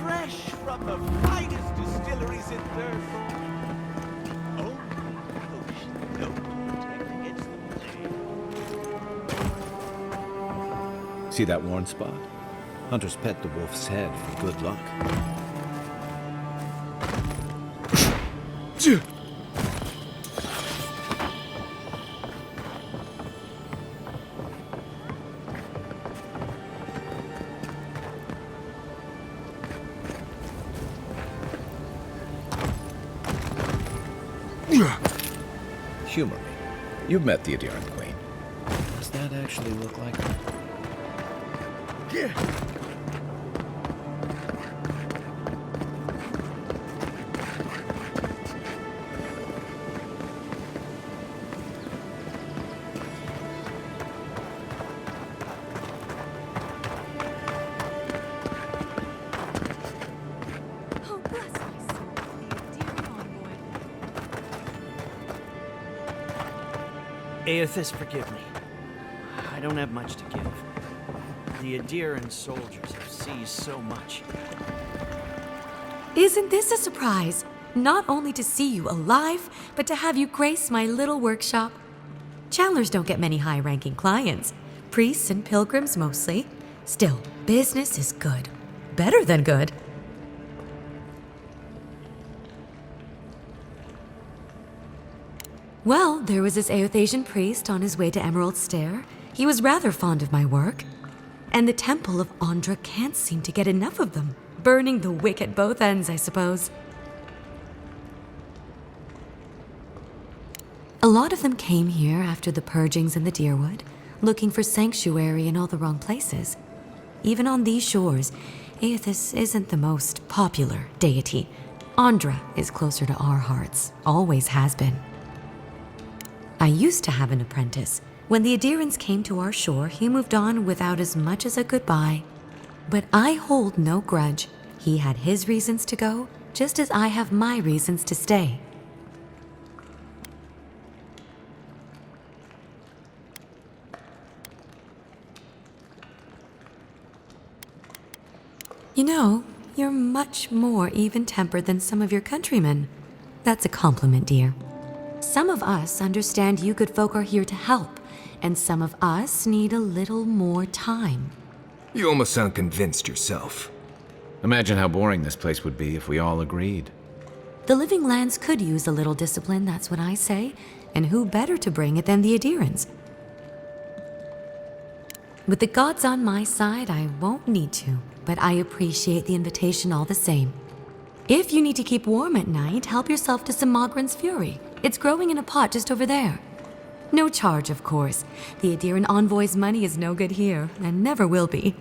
Fresh from the finest distilleries in Durthorn. Only potion no protect against the plague. See that worn spot? Hunters pet the wolf's head for good luck. Humor me. You've met the Adherent Queen. Does that actually look like her? Oh, bless my soul, the dear envoy. Aethys, forgive me. I don't have much to give. The Adherent soldiers have seized so much. Isn't this a surprise? Not only to see you alive, but to have you grace my little workshop. Chandlers don't get many high-ranking clients. Priests and pilgrims mostly. Still, business is good. Better than good. Well, there was this Aethasian priest on his way to Emerald Stair. He was rather fond of my work. And the Temple of Andra can't seem to get enough of them. Burning the wick at both ends, I suppose. A lot of them came here after the purgings in the Deerwood, looking for sanctuary in all the wrong places. Even on these shores, Aethys isn't the most popular deity. Andra is closer to our hearts, always has been. I used to have an apprentice. When the Adherents came to our shore, he moved on without as much as a goodbye. But I hold no grudge. He had his reasons to go, just as I have my reasons to stay. You know, you're much more even-tempered than some of your countrymen. That's a compliment, dear. Some of us understand you good folk are here to help, and some of us need a little more time. You almost sound convinced yourself. Imagine how boring this place would be if we all agreed. The living lands could use a little discipline, that's what I say, and who better to bring it than the Adherents? With the gods on my side, I won't need to, but I appreciate the invitation all the same. If you need to keep warm at night, help yourself to some Mogren's Fury. It's growing in a pot just over there. No charge, of course. The Adherent envoy's money is no good here, and never will be.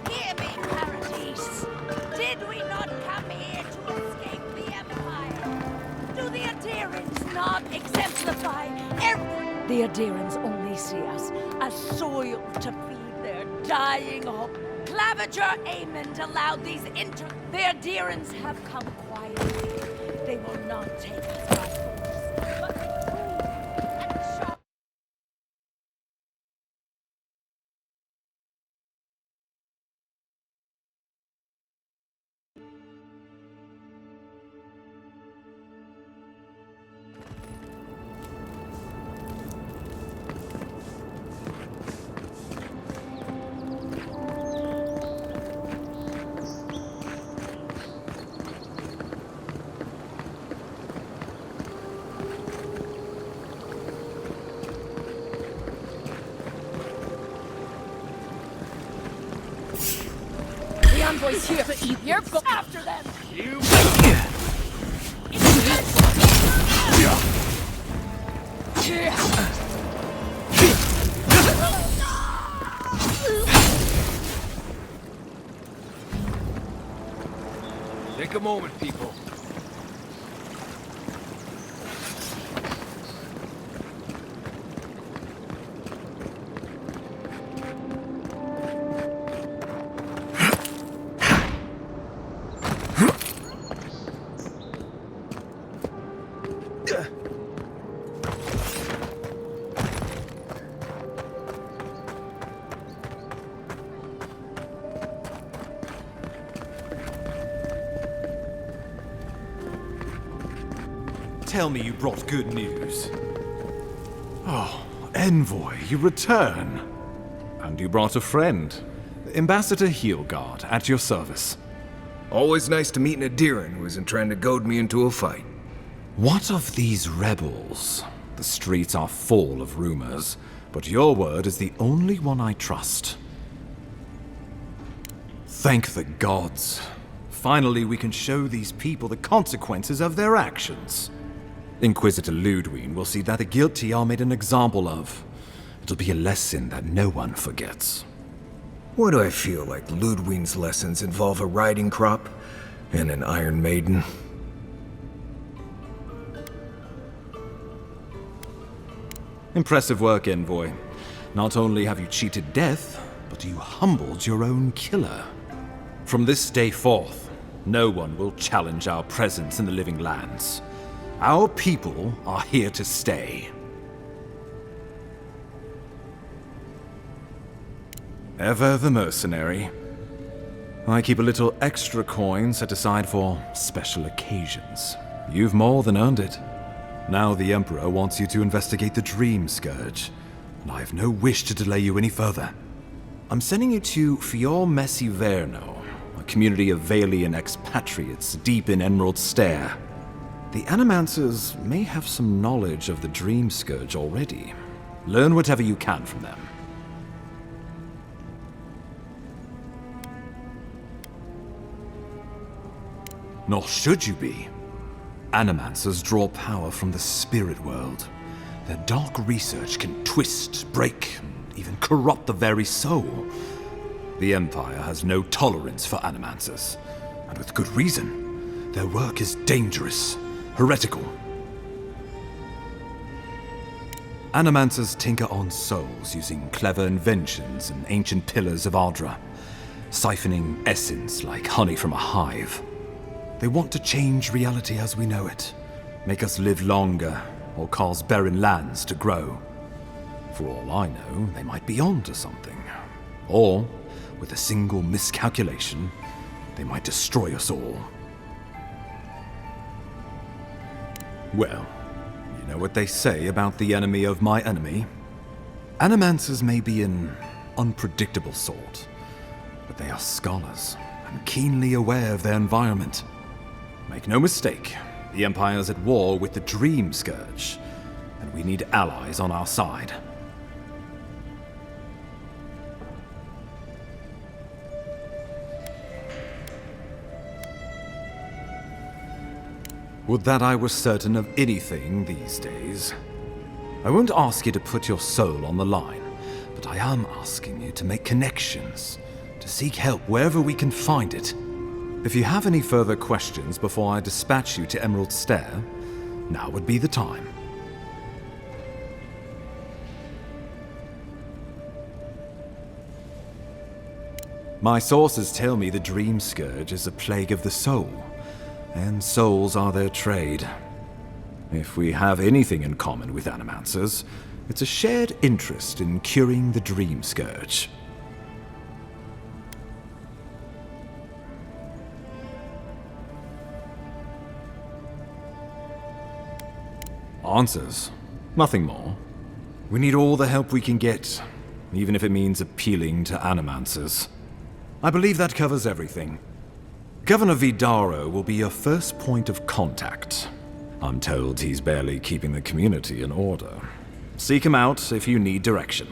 Hear me, Paradise. Did we not come here to escape the Empire? Do the Adherents not exemplify every... The Adherents only see us as soil to feed their dying hope. Claviger Aemond allowed these The Adherents have come quietly. They will not take us by force, but with food and sharp... envoys here. You're after them. Take a moment, people. Tell me you brought good news. Oh, Envoy, you return. And you brought a friend. Ambassador Heelguard, at your service. Always nice to meet an Adiran who isn't trying to goad me into a fight. What of these rebels? The streets are full of rumors, but your word is the only one I trust. Thank the gods. Finally, we can show these people the consequences of their actions. Inquisitor Ludwine will see that the guilty are made an example of. It'll be a lesson that no one forgets. Why do I feel like Ludwine's lessons involve a riding crop and an Iron Maiden? Impressive work, Envoy. Not only have you cheated death, but you humbled your own killer. From this day forth, no one will challenge our presence in the living lands. Our people are here to stay. Ever the mercenary. I keep a little extra coin set aside for special occasions. You've more than earned it. Now the Emperor wants you to investigate the Dream Scourge, and I have no wish to delay you any further. I'm sending you to Fior Messi Verno, a community of Valian expatriates deep in Emerald Stair. The Animancers may have some knowledge of the Dream Scourge already. Learn whatever you can from them. Nor should you be. Animancers draw power from the spirit world. Their dark research can twist, break, and even corrupt the very soul. The Empire has no tolerance for Animancers, and with good reason. Their work is dangerous, heretical. Animancers tinker on souls using clever inventions and ancient pillars of Ardra, siphoning essence like honey from a hive. They want to change reality as we know it, make us live longer, or cause barren lands to grow. For all I know, they might be on to something. Or, with a single miscalculation, they might destroy us all. Well, you know what they say about the enemy of my enemy? Animancers may be an unpredictable sort, but they are scholars and keenly aware of their environment. Make no mistake, the Empire's at war with the Dream Scourge, and we need allies on our side. Would that I were certain of anything these days. I won't ask you to put your soul on the line, but I am asking you to make connections, to seek help wherever we can find it. If you have any further questions before I dispatch you to Emerald Stair, now would be the time. My sources tell me the Dream Scourge is a plague of the soul, and souls are their trade. If we have anything in common with Animancers, it's a shared interest in curing the Dream Scourge. Answers. Nothing more. We need all the help we can get, even if it means appealing to Animancers. I believe that covers everything. Governor Vidaro will be your first point of contact. I'm told he's barely keeping the community in order. Seek him out if you need direction.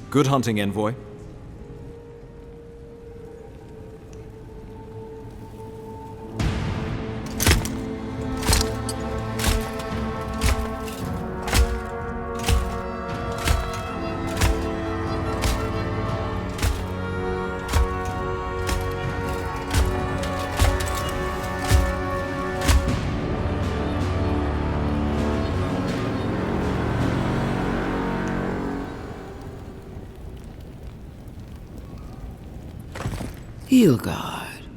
Good hunting, Envoy. Hilgard.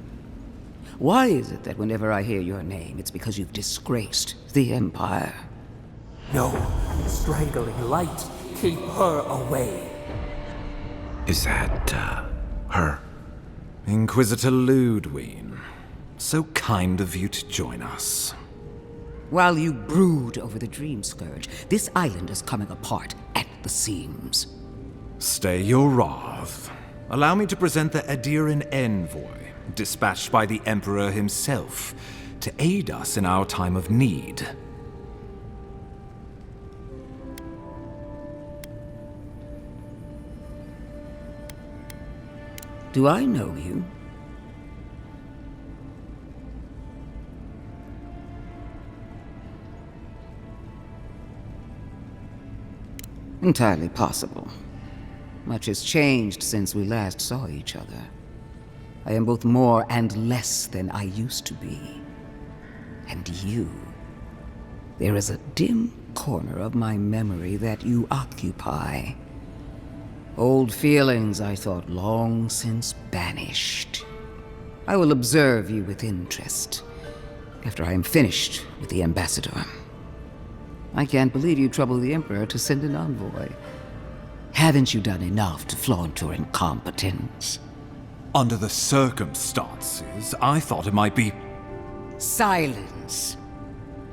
Why is it that whenever I hear your name, it's because you've disgraced the Empire? No, strangling light. Keep her away. Is that, her? Inquisitor Ludwig. So kind of you to join us. While you brood over the Dream Scourge, this island is coming apart at the seams. Stay your wrath. Allow me to present the Adiran envoy, dispatched by the Emperor himself, to aid us in our time of need. Do I know you? Entirely possible. Much has changed since we last saw each other. I am both more and less than I used to be. And you. There is a dim corner of my memory that you occupy. Old feelings I thought long since banished. I will observe you with interest after I am finished with the ambassador. I can't believe you troubled the Emperor to send an envoy. Haven't you done enough to flaunt your incompetence? Under the circumstances, I thought it might be... Silence.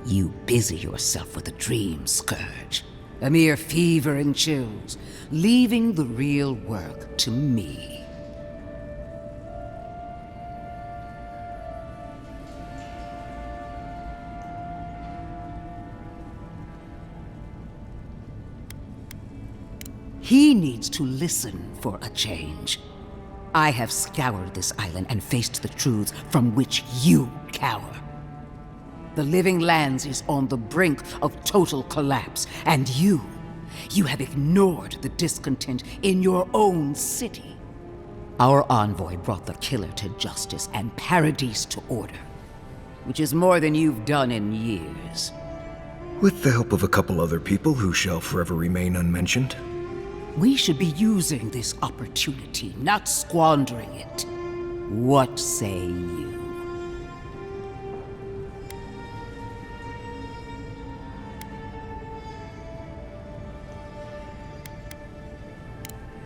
You busy yourself with a dream scourge. A mere fever and chills, leaving the real work to me. He needs to listen for a change. I have scoured this island and faced the truths from which you cower. The Living Lands is on the brink of total collapse, and you have ignored the discontent in your own city. Our envoy brought the killer to justice and Paradise to order, which is more than you've done in years. With the help of a couple other people who shall forever remain unmentioned. We should be using this opportunity, not squandering it. What say you?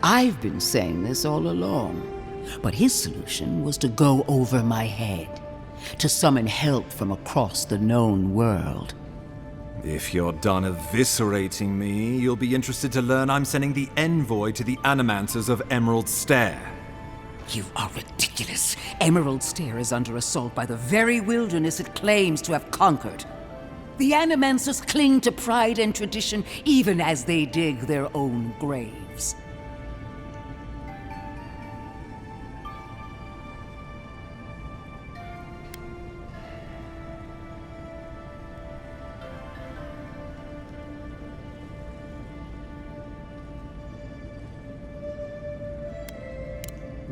I've been saying this all along, but his solution was to go over my head, to summon help from across the known world. If you're done eviscerating me, you'll be interested to learn I'm sending the envoy to the Animancers of Emerald Stair. You are ridiculous. Emerald Stair is under assault by the very wilderness it claims to have conquered. The Animancers cling to pride and tradition even as they dig their own graves.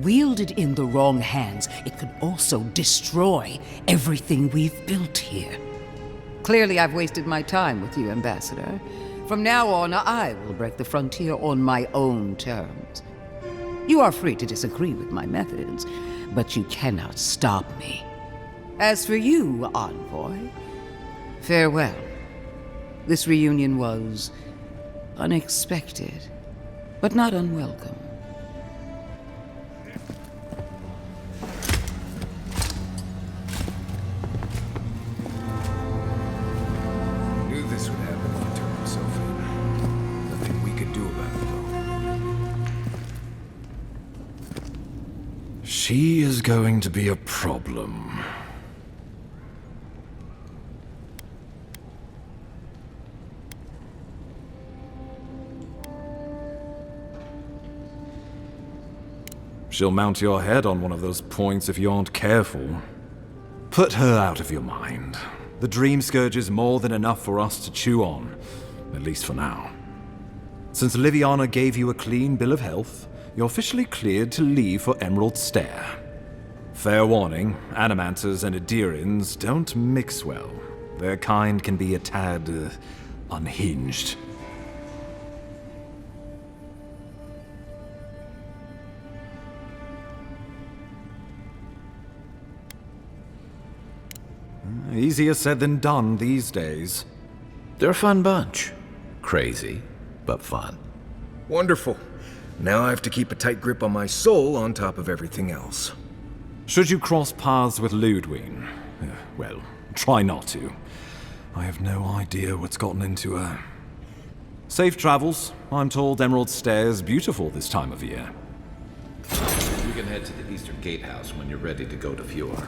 Wielded in the wrong hands, it could also destroy everything we've built here. Clearly, I've wasted my time with you, Ambassador. From now on, I will break the frontier on my own terms. You are free to disagree with my methods, but you cannot stop me. As for you, Envoy, farewell. This reunion was unexpected, but not unwelcome. This would happen if he turned himself in. Nothing we could do about it, though. She is going to be a problem. She'll mount your head on one of those points if you aren't careful. Put her out of your mind. The Dream Scourge is more than enough for us to chew on, at least for now. Since Liviana gave you a clean bill of health, you're officially cleared to leave for Emerald Stair. Fair warning, Animancers and Adirans don't mix well. Their kind can be a tad, unhinged. Easier said than done these days. They're a fun bunch. Crazy, but fun. Wonderful. Now I have to keep a tight grip on my soul on top of everything else. Should you cross paths with Ludwig, well, try not to. I have no idea what's gotten into her. Safe travels. I'm told Emerald Stairs beautiful this time of year. You can head to the Eastern Gatehouse when you're ready to go to Fjord.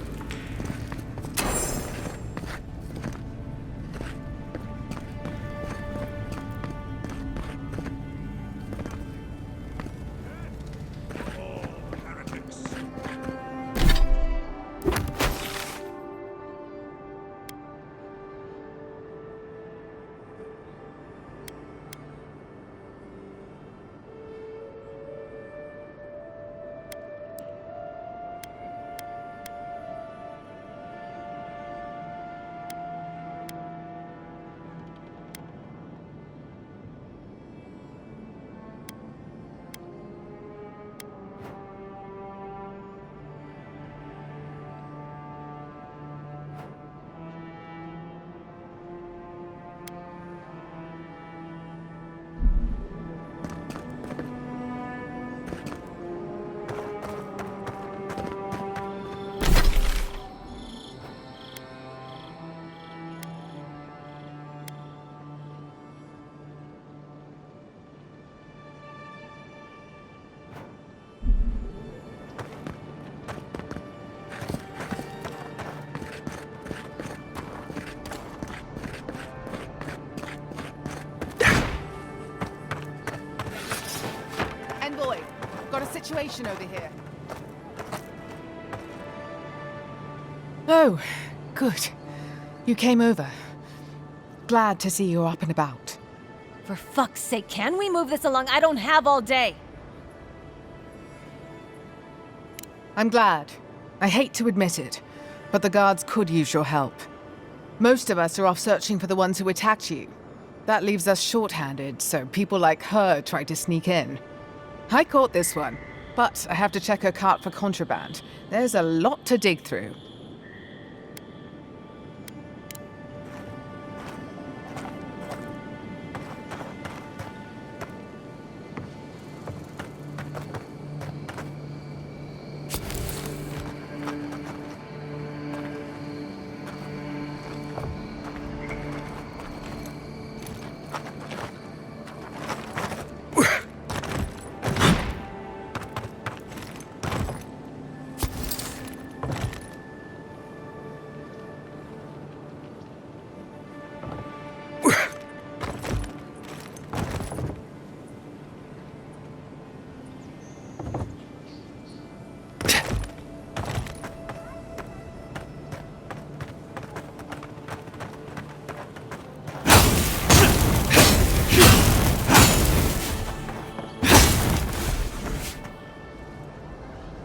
Envoy, got a situation over here. Oh, good. You came over. Glad to see you're up and about. For fuck's sake, can we move this along? I don't have all day. I'm glad. I hate to admit it, but the guards could use your help. Most of us are off searching for the ones who attacked you. That leaves us short-handed, so people like her try to sneak in. I caught this one, but I have to check her cart for contraband. There's a lot to dig through.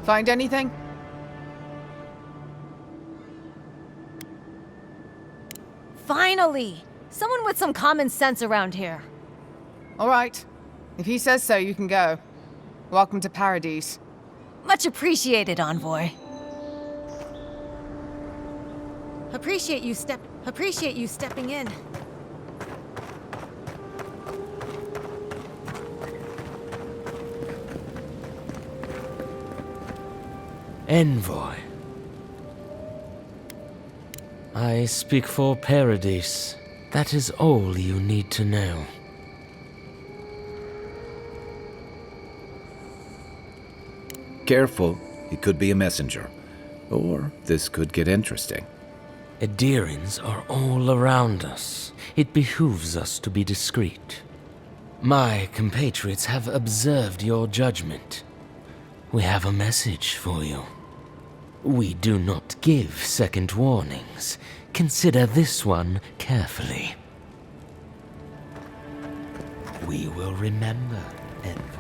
Find anything? Finally! Someone with some common sense around here. All right. If he says so, you can go. Welcome to Paradise. Much appreciated, Envoy. Appreciate you stepping in. Envoy. I speak for Paradise. That is all you need to know. Careful, he could be a messenger. Or this could get interesting. Adherents are all around us. It behooves us to be discreet. My compatriots have observed your judgment. We have a message for you. We do not give second warnings. Consider this one carefully. We will remember, Envoy.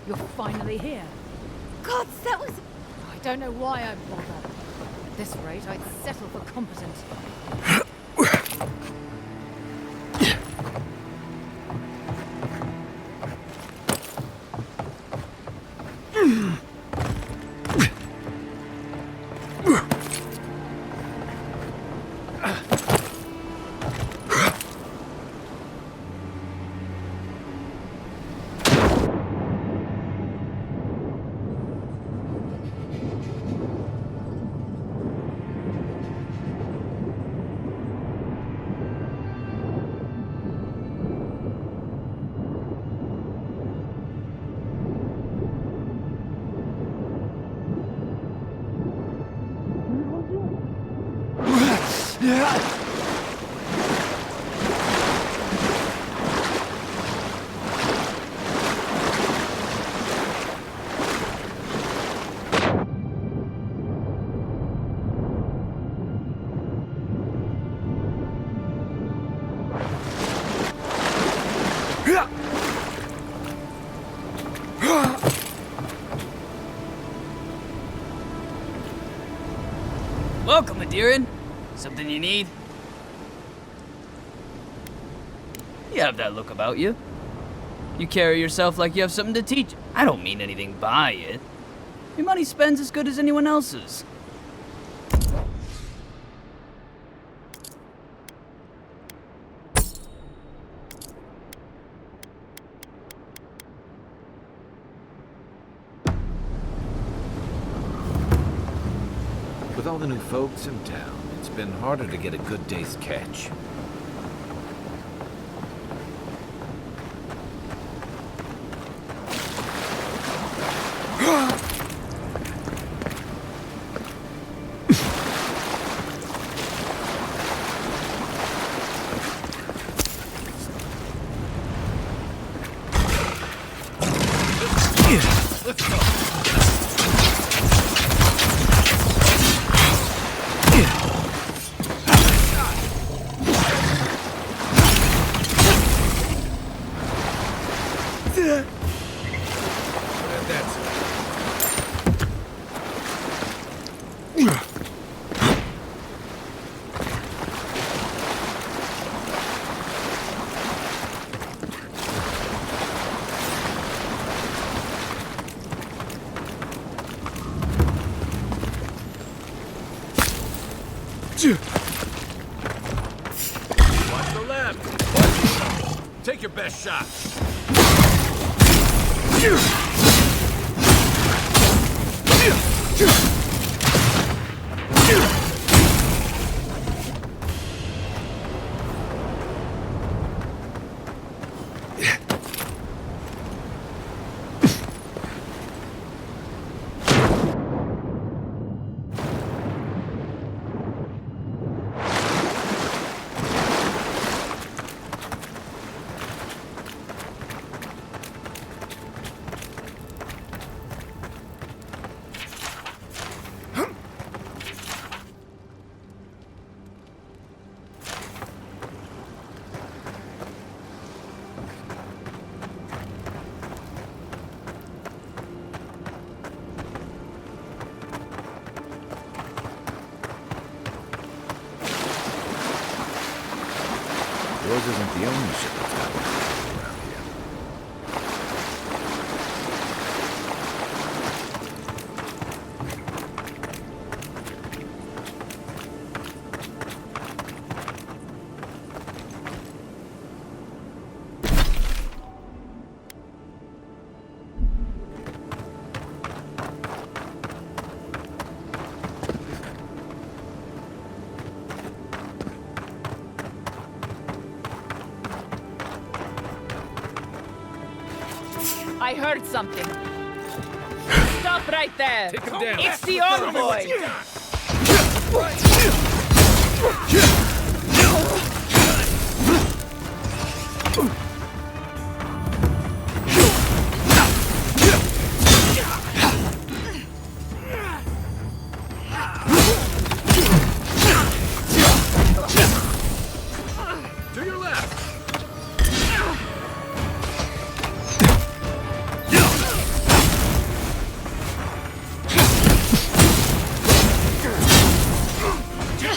You're finally here. God, that was... I don't know why I'm bothered. At this rate, I'd settle for competence. Welcome, Adiran. Something you need? You have that look about you. You carry yourself like you have something to teach. I don't mean anything by it. Your money spends as good as anyone else's. With all the new folks in town, it's been harder to get a good day's catch. Let's go. Watch the left. Take your best shot. Yours isn't the only ship that's got one around here. I heard something. Stop right there. Take him down. It's the envoy. To your left.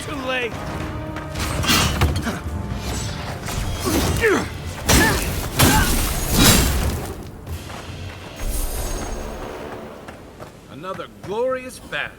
Too late. Another glorious battle.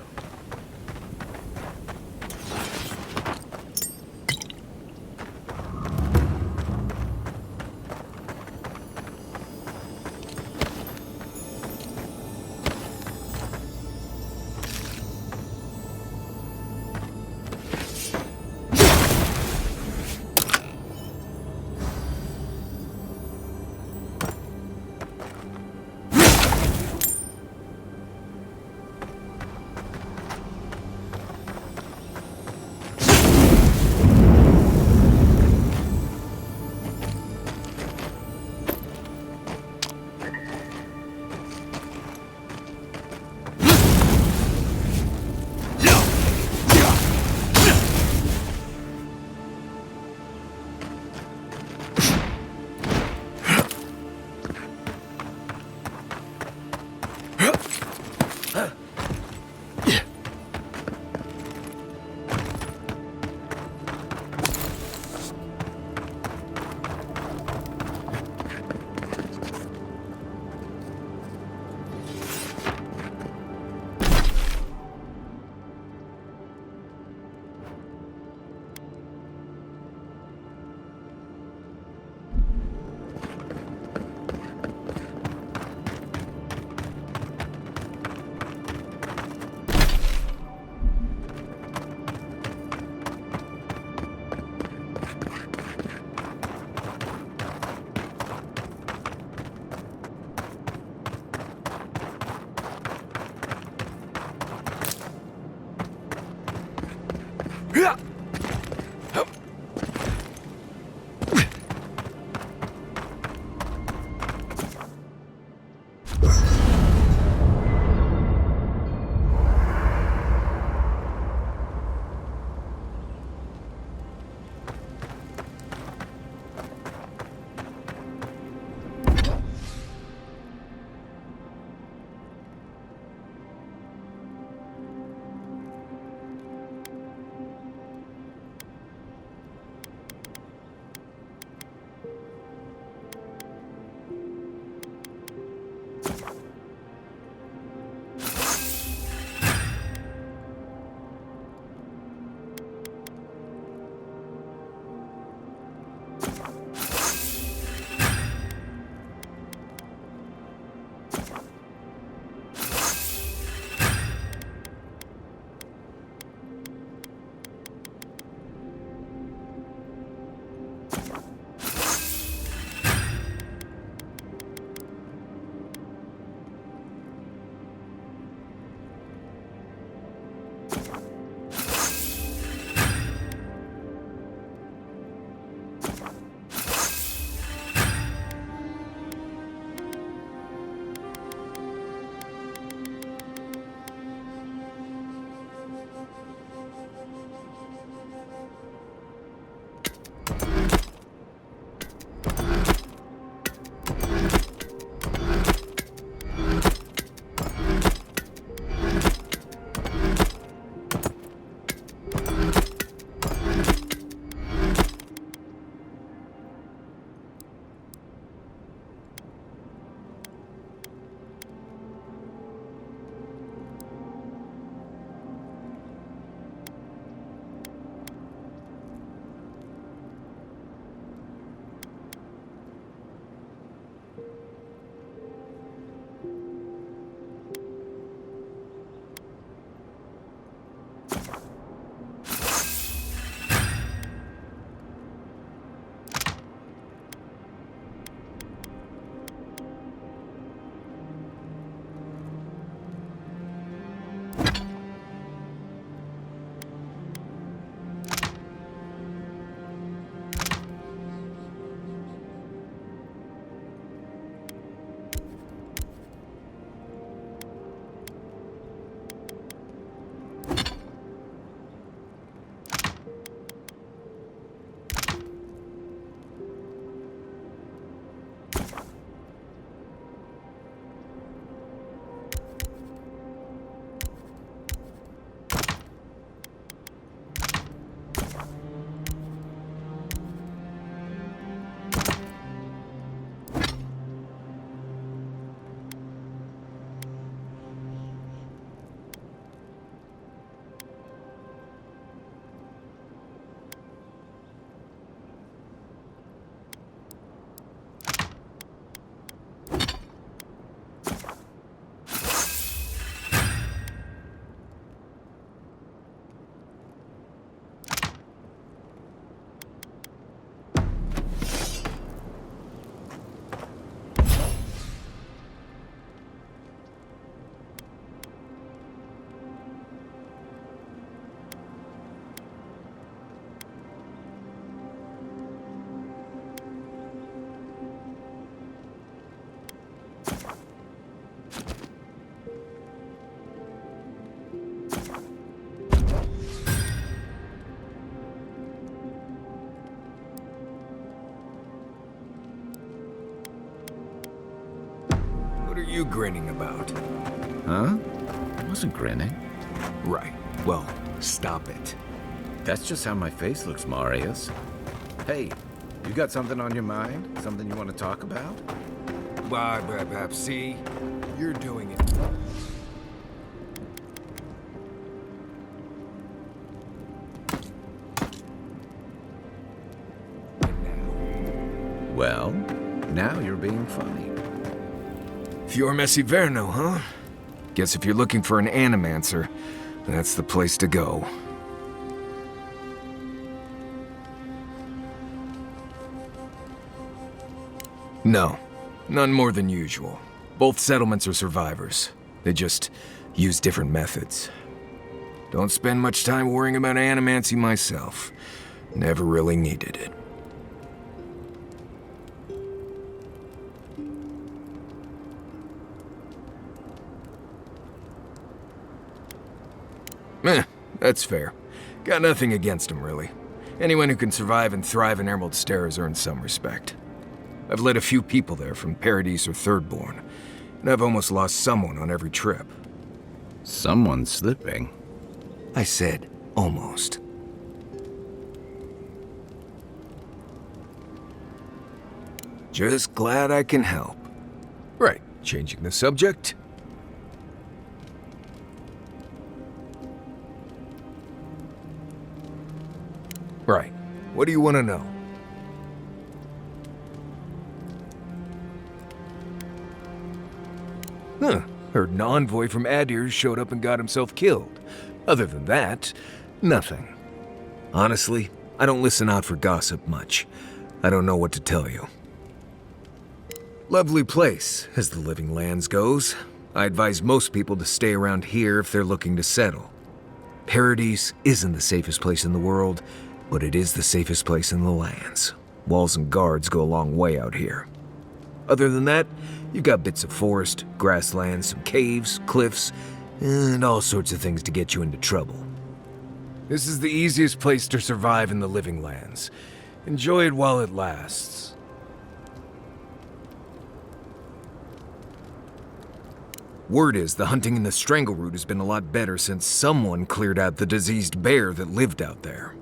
What are you grinning about? Huh? I wasn't grinning. Right. Well, stop it. That's just how my face looks, Marius. Hey, you got something on your mind? Something you want to talk about? See? You're doing it. Well, now you're being funny. Fior Messiverno, huh? Guess if you're looking for an animancer, that's the place to go. No, none more than usual. Both settlements are survivors. They just use different methods. Don't spend much time worrying about animancy myself. Never really needed it. That's fair. Got nothing against him, really. Anyone who can survive and thrive in Emerald Stair has earned some respect. I've led a few people there from Paradise or Thirdborn, and I've almost lost someone on every trip. Someone slipping? I said almost. Just glad I can help. Right, changing the subject. Right. What do you want to know? Heard an envoy from Adir showed up and got himself killed. Other than that, nothing. Honestly, I don't listen out for gossip much. I don't know what to tell you. Lovely place, as the Living Lands goes. I advise most people to stay around here if they're looking to settle. Paradise isn't the safest place in the world, but it is the safest place in the lands. Walls and guards go a long way out here. Other than that, you've got bits of forest, grasslands, some caves, cliffs, and all sorts of things to get you into trouble. This is the easiest place to survive in the Living Lands. Enjoy it while it lasts. Word is the hunting in the Strangleroot has been a lot better since someone cleared out the diseased bear that lived out there.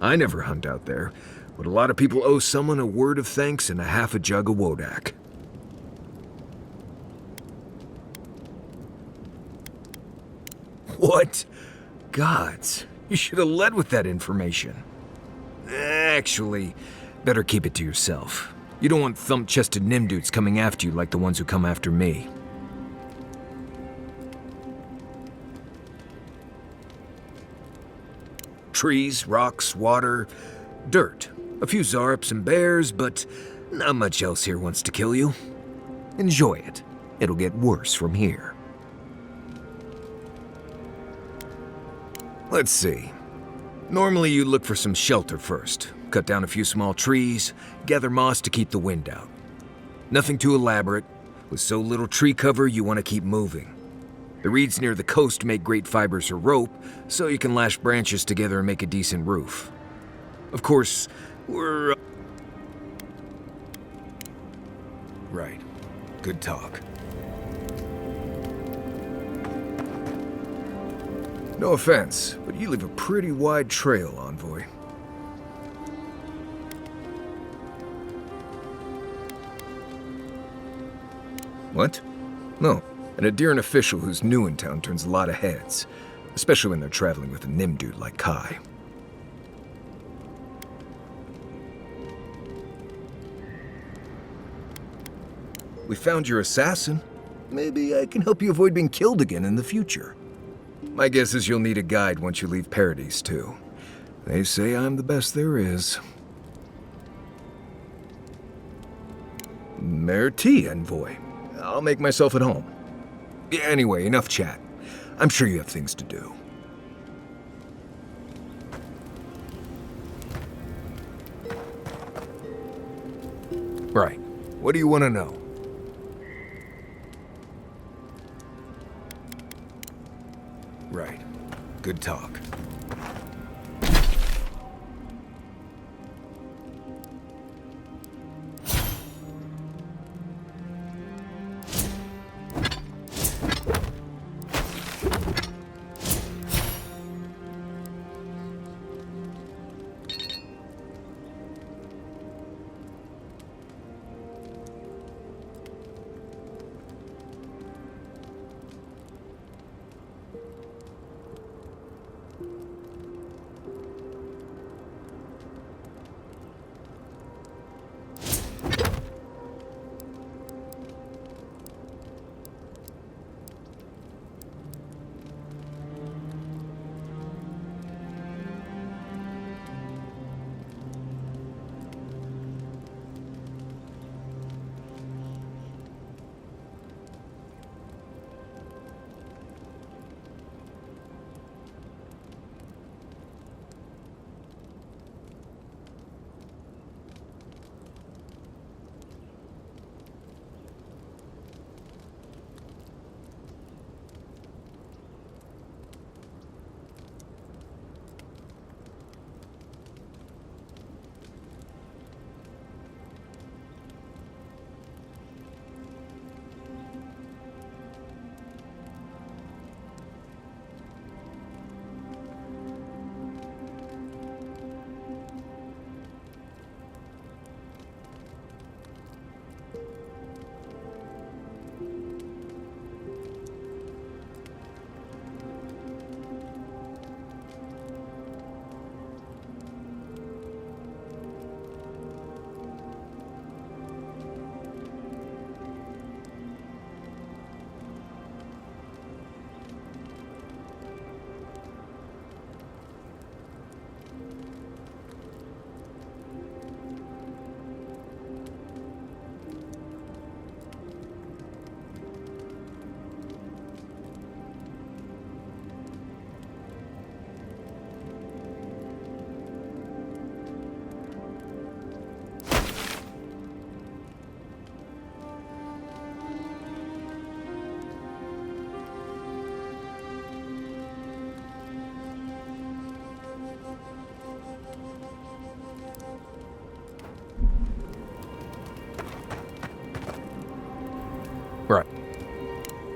I never hunt out there, but a lot of people owe someone a word of thanks and a half a jug of Wodak. What? Gods, you should have led with that information. Actually, better keep it to yourself. You don't want thump-chested Nimdudes coming after you like the ones who come after me. Trees, rocks, water, dirt. A few Zarps and bears, but not much else here wants to kill you. Enjoy it. It'll get worse from here. Let's see. Normally you look for some shelter first. Cut down a few small trees, gather moss to keep the wind out. Nothing too elaborate. With so little tree cover, you want to keep moving. The reeds near the coast make great fibers for rope, so you can lash branches together and make a decent roof. Of course, we're... Right. Good talk. No offense, but you leave a pretty wide trail, Envoy. What? No. An Adiran official who's new in town turns a lot of heads, especially when they're traveling with a Nimdude like Kai. We found your assassin. Maybe I can help you avoid being killed again in the future. My guess is you'll need a guide once you leave Paradise, too. They say I'm the best there is. Merci, Envoy. I'll make myself at home. Anyway, enough chat. I'm sure you have things to do. Right. What do you want to know? Right. Good talk.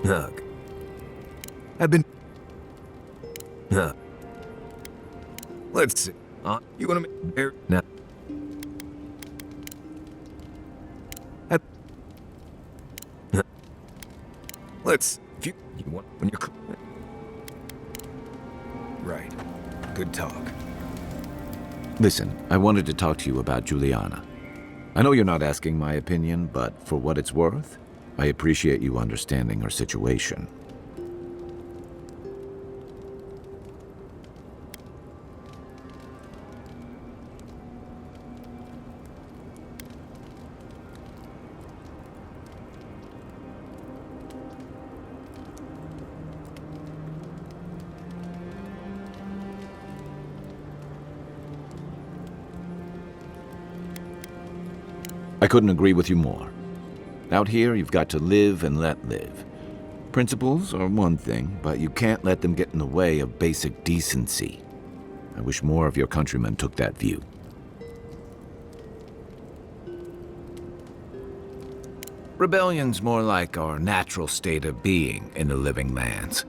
Ugh. I've been... Ugh. Let's see. You want to make... Bear... No. Let's... If you want... When you're... Right. Good talk. Listen, I wanted to talk to you about Juliana. I know you're not asking my opinion, but for what it's worth, I appreciate you understanding her situation. I couldn't agree with you more. Out here, you've got to live and let live. Principles are one thing, but you can't let them get in the way of basic decency. I wish more of your countrymen took that view. Rebellion's more like our natural state of being in the living lands.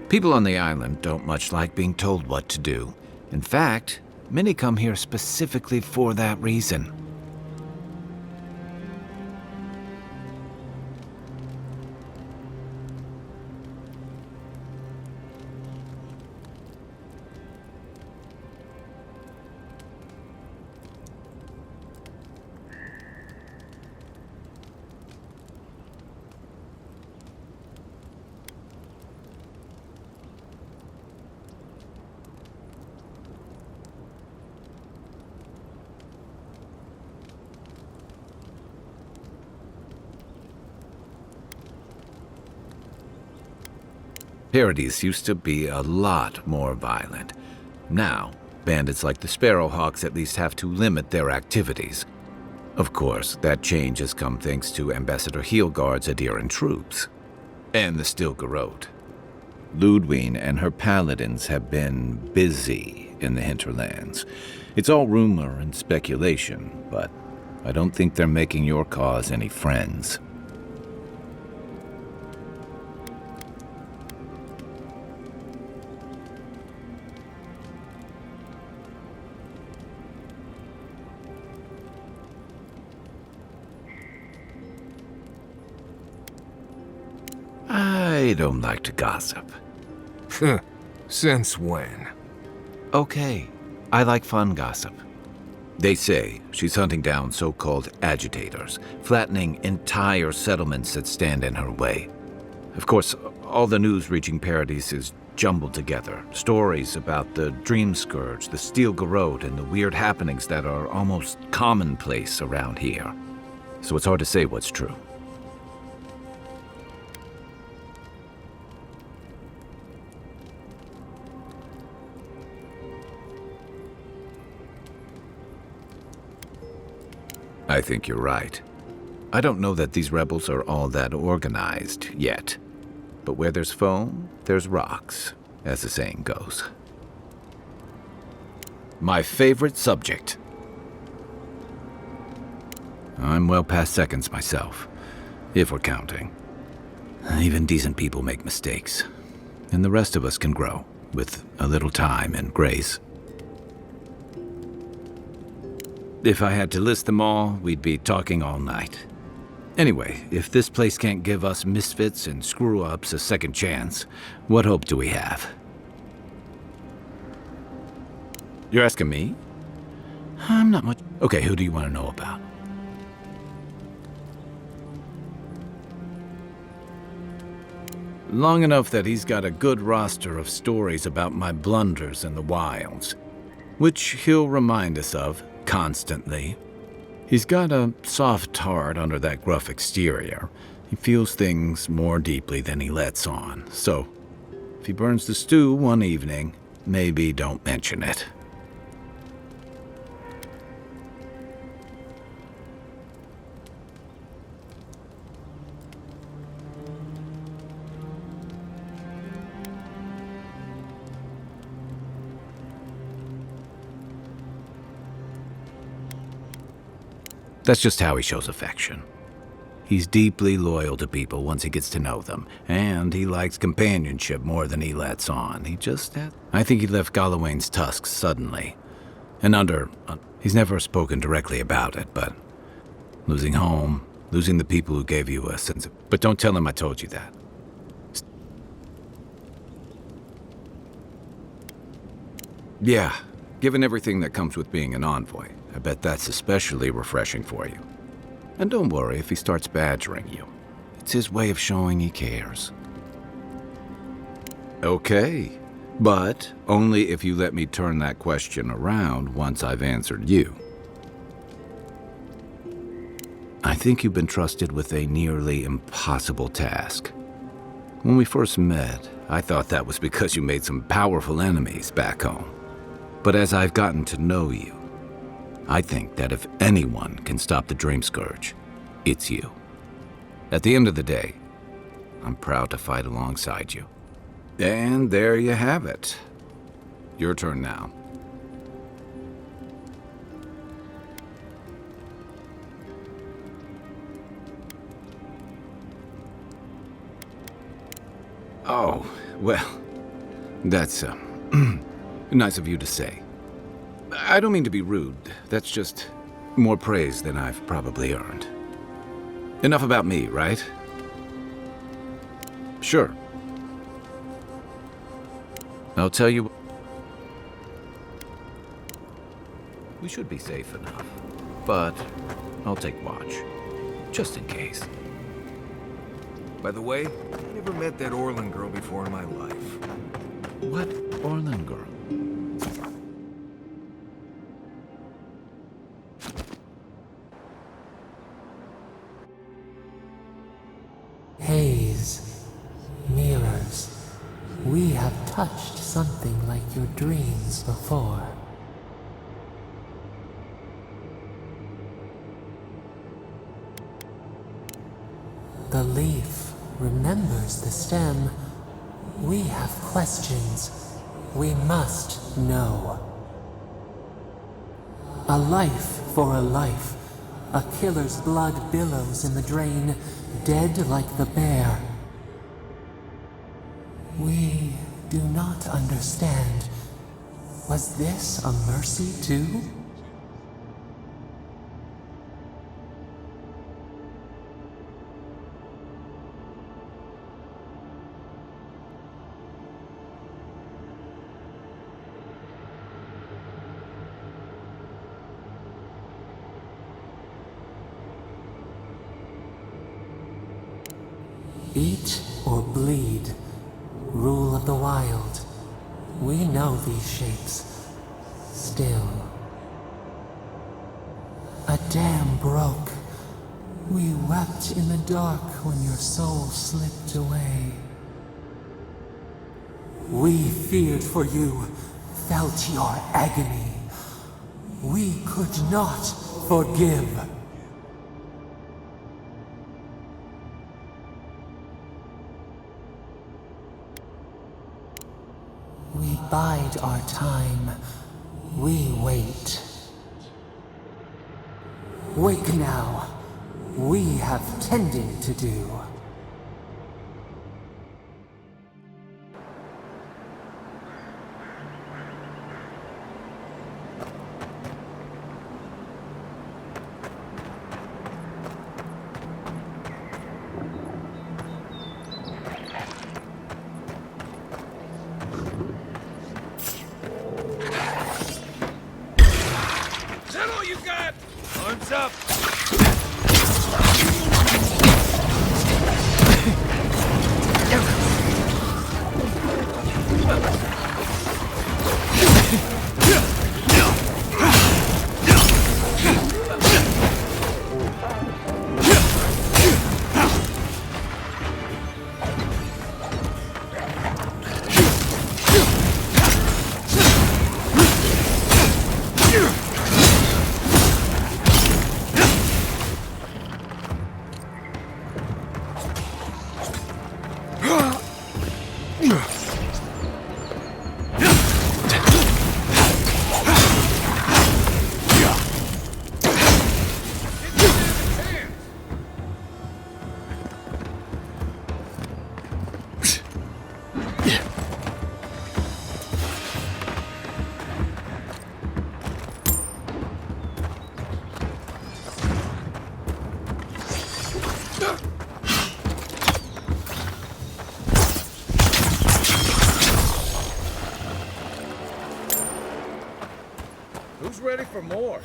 People on the island don't much like being told what to do. In fact, many come here specifically for that reason. Paradise used to be a lot more violent. Now, bandits like the Sparrowhawks at least have to limit their activities. Of course, that change has come thanks to Ambassador Heelguard's adherent troops. And the Stilgarrote. Ludwine and her paladins have been busy in the hinterlands. It's all rumor and speculation, but I don't think they're making your cause any friends. I don't like to gossip. Since when? Okay, I like fun gossip. They say she's hunting down so-called agitators, flattening entire settlements that stand in her way. Of course, all the news reaching Paradise is jumbled together. Stories about the Dream Scourge, the Steel Garrote, and the weird happenings that are almost commonplace around here. So it's hard to say what's true. I think you're right. I don't know that these rebels are all that organized yet. But where there's foam, there's rocks, as the saying goes. My favorite subject. I'm well past seconds myself, if we're counting. Even decent people make mistakes, and the rest of us can grow, with a little time and grace. If I had to list them all, we'd be talking all night. Anyway, if this place can't give us misfits and screw-ups a second chance, what hope do we have? You're asking me? I'm not much... Okay, who do you want to know about? Long enough that he's got a good roster of stories about my blunders in the wilds, which he'll remind us of constantly. He's got a soft heart under that gruff exterior. He feels things more deeply than he lets on. So, if he burns the stew one evening, maybe don't mention it. That's just how he shows affection. He's deeply loyal to people once he gets to know them, and he likes companionship more than he lets on. I think he left Gallowayne's tusks suddenly. And he's never spoken directly about it, but losing home, losing the people who gave you a sense of... But don't tell him I told you that. Yeah, given everything that comes with being an envoy, I bet that's especially refreshing for you. And don't worry if he starts badgering you. It's his way of showing he cares. Okay, but only if you let me turn that question around once I've answered you. I think you've been trusted with a nearly impossible task. When we first met, I thought that was because you made some powerful enemies back home. But as I've gotten to know you, I think that if anyone can stop the Dream Scourge, it's you. At the end of the day, I'm proud to fight alongside you. And there you have it. Your turn now. Oh, well, that's nice of you to say. I don't mean to be rude. That's just more praise than I've probably earned. Enough about me, right? Sure. I'll tell you... We should be safe enough, but I'll take watch, just in case. By the way, I never met that Orlin girl before in my life. What Orlin girl? Haze, mirrors. We have touched something like your dreams before. The leaf remembers the stem. We have questions. We must know. A life for a life. A killer's blood billows in the drain, dead like the bear. We do not understand. Was this a mercy too? Eat or bleed. Rule of the wild. We know these shapes. Still. A dam broke. We wept in the dark when your soul slipped away. We feared for you, felt your agony. We could not forgive. We bide our time. We wait. Wake now. We have tending to do. Is that all you got? Arms up! Who's ready for more?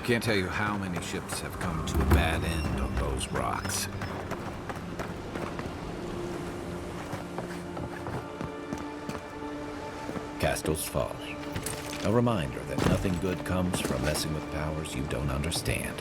Can't tell you how many ships have come to a bad end on those rocks. Castle's falling. A reminder that nothing good comes from messing with powers you don't understand.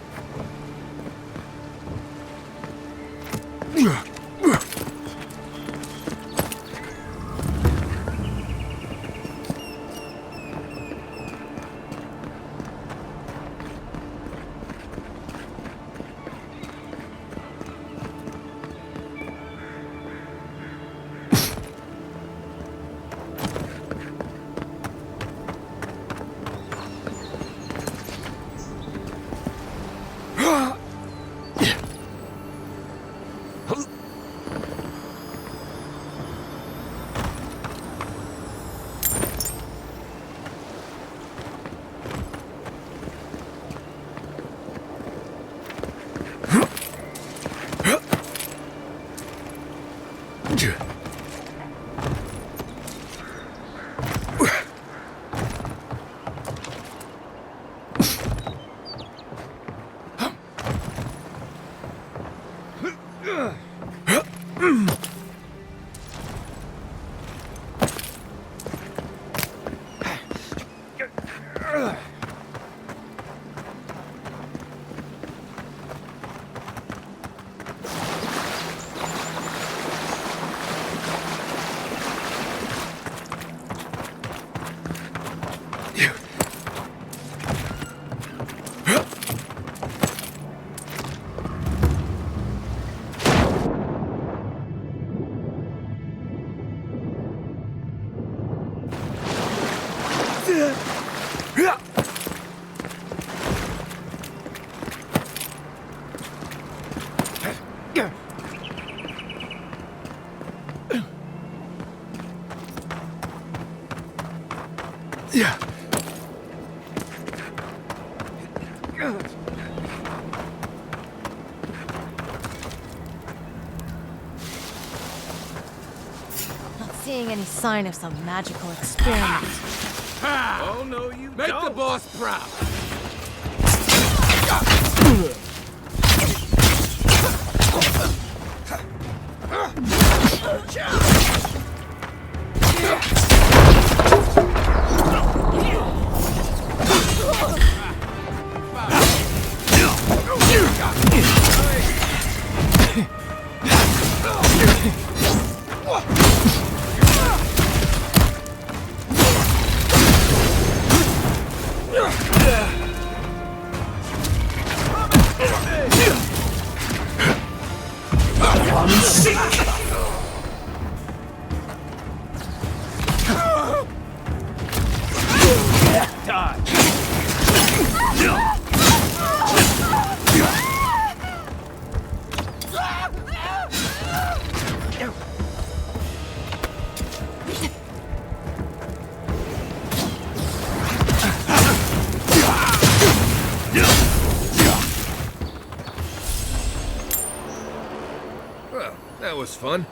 Not seeing any sign of some magical experiment. Oh, no, you Make don't. The boss proud. Well, that was fun.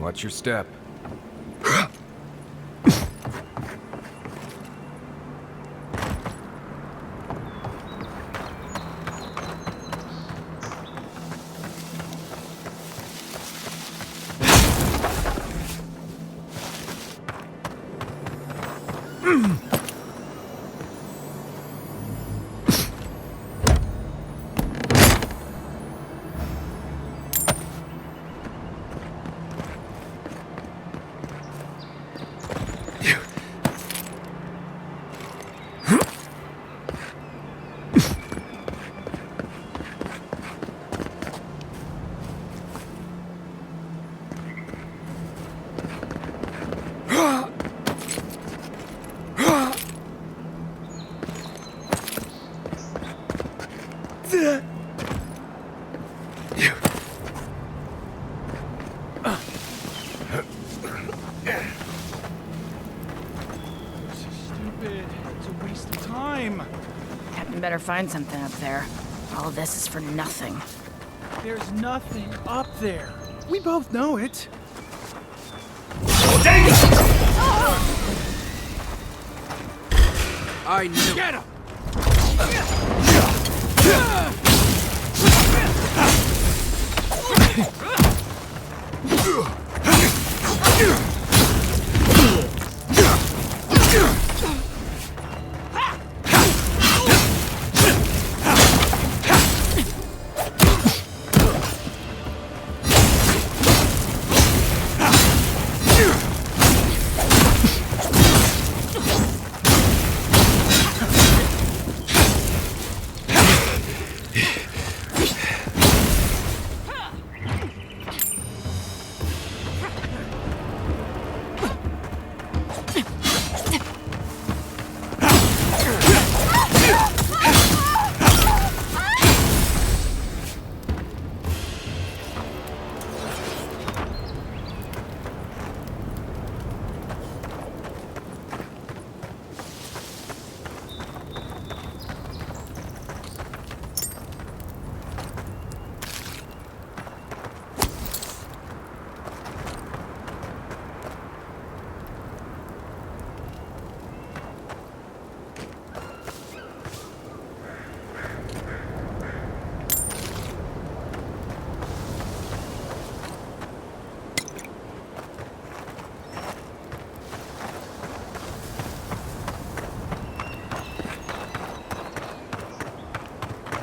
Watch your step. Captain better find something up there. All of this is for nothing. There's nothing up there. We both know it. I knew. Get him!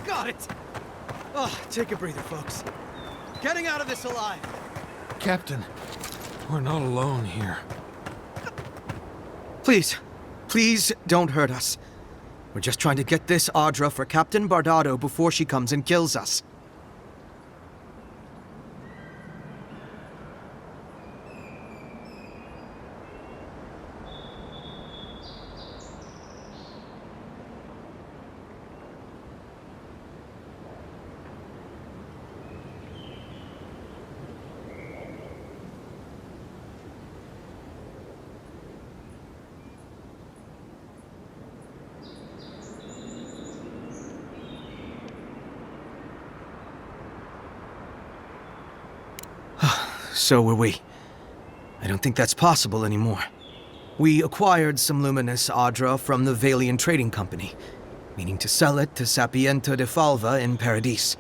Got it! Oh, take a breather, folks. Getting out of this alive. Captain, we're not alone here. Please, please don't hurt us. We're just trying to get this Audra for Captain Bardado before she comes and kills us. So were we. I don't think that's possible anymore. We acquired some luminous Audra from the Valian Trading Company, meaning to sell it to Sapiento de Falva in Paradis.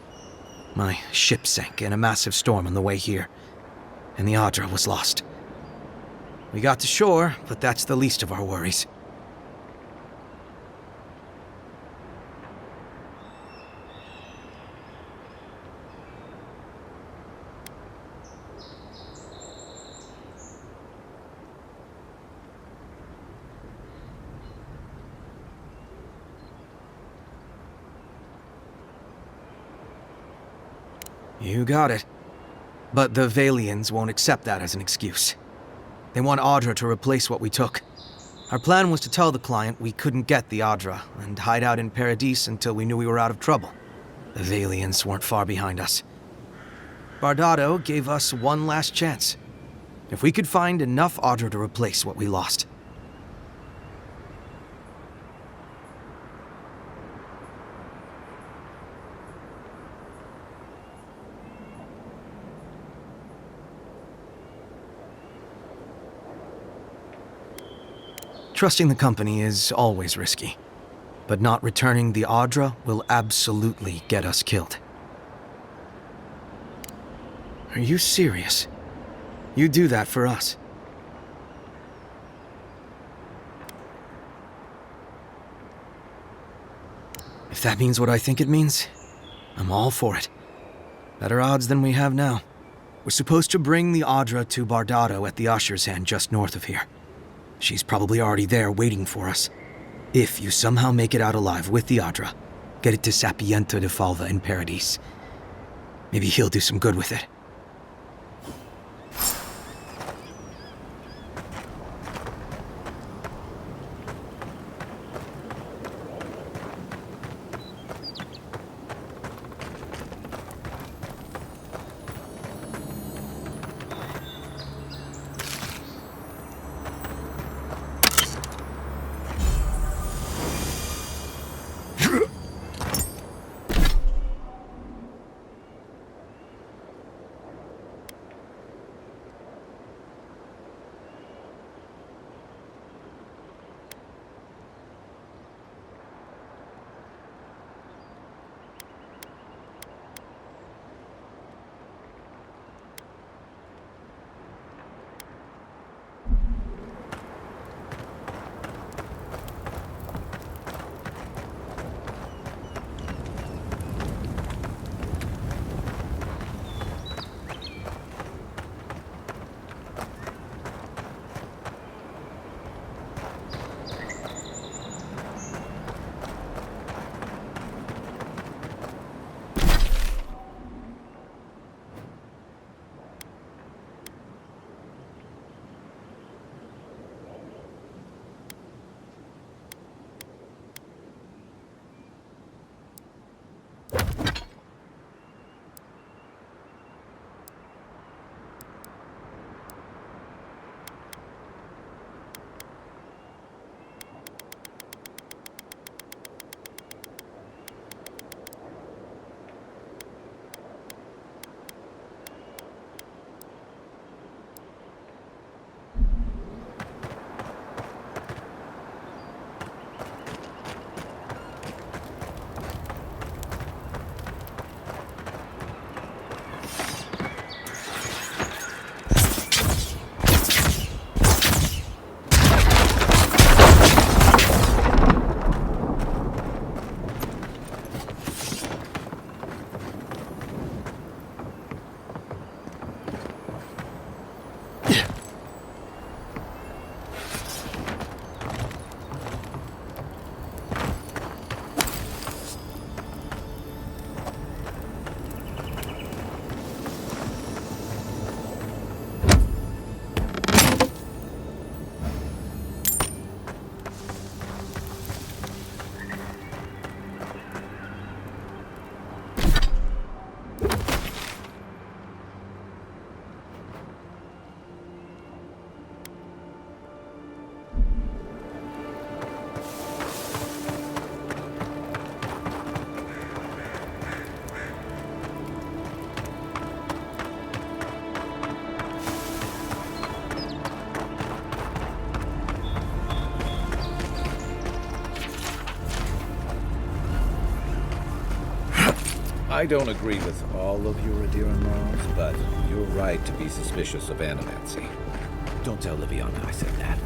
My ship sank in a massive storm on the way here, and the Audra was lost. We got to shore, but that's the least of our worries. You got it. But the Valians won't accept that as an excuse. They want Audra to replace what we took. Our plan was to tell the client we couldn't get the Audra and hide out in Paradis until we knew we were out of trouble. The Valians weren't far behind us. Bardado gave us one last chance. If we could find enough Audra to replace what we lost. Trusting the company is always risky, but not returning the Audra will absolutely get us killed. Are you serious? You do that for us? If that means what I think it means, I'm all for it. Better odds than we have now. We're supposed to bring the Audra to Bardado at the Usher's Hand just north of here. She's probably already there waiting for us. If you somehow make it out alive with the Audra, get it to Sapiento de Falva in Paradise. Maybe he'll do some good with it. I don't agree with all of your adherent morals, but you're right to be suspicious of animancy. Don't tell Liviana I said that.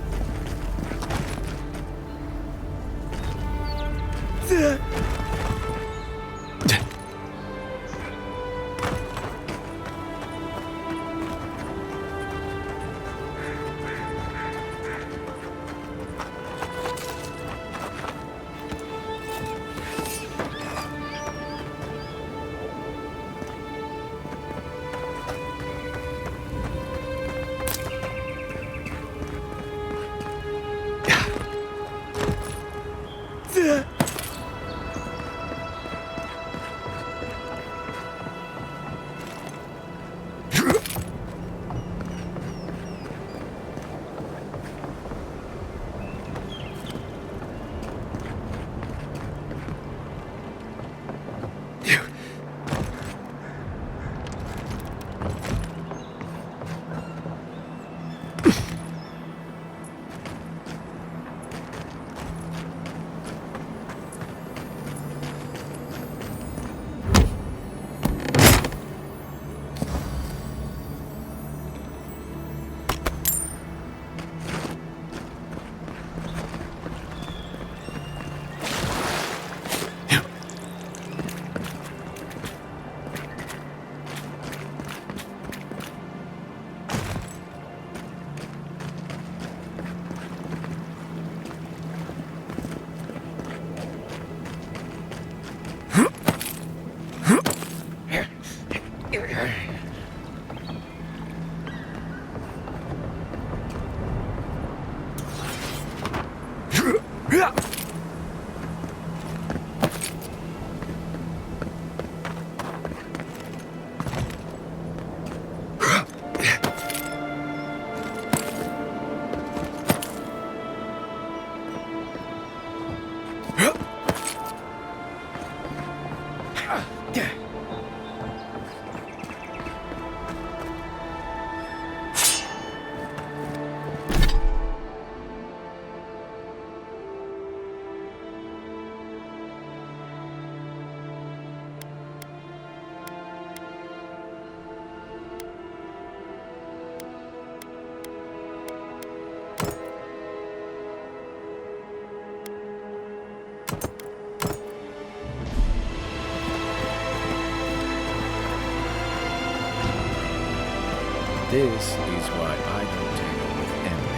This is why I don't tangle with eminence.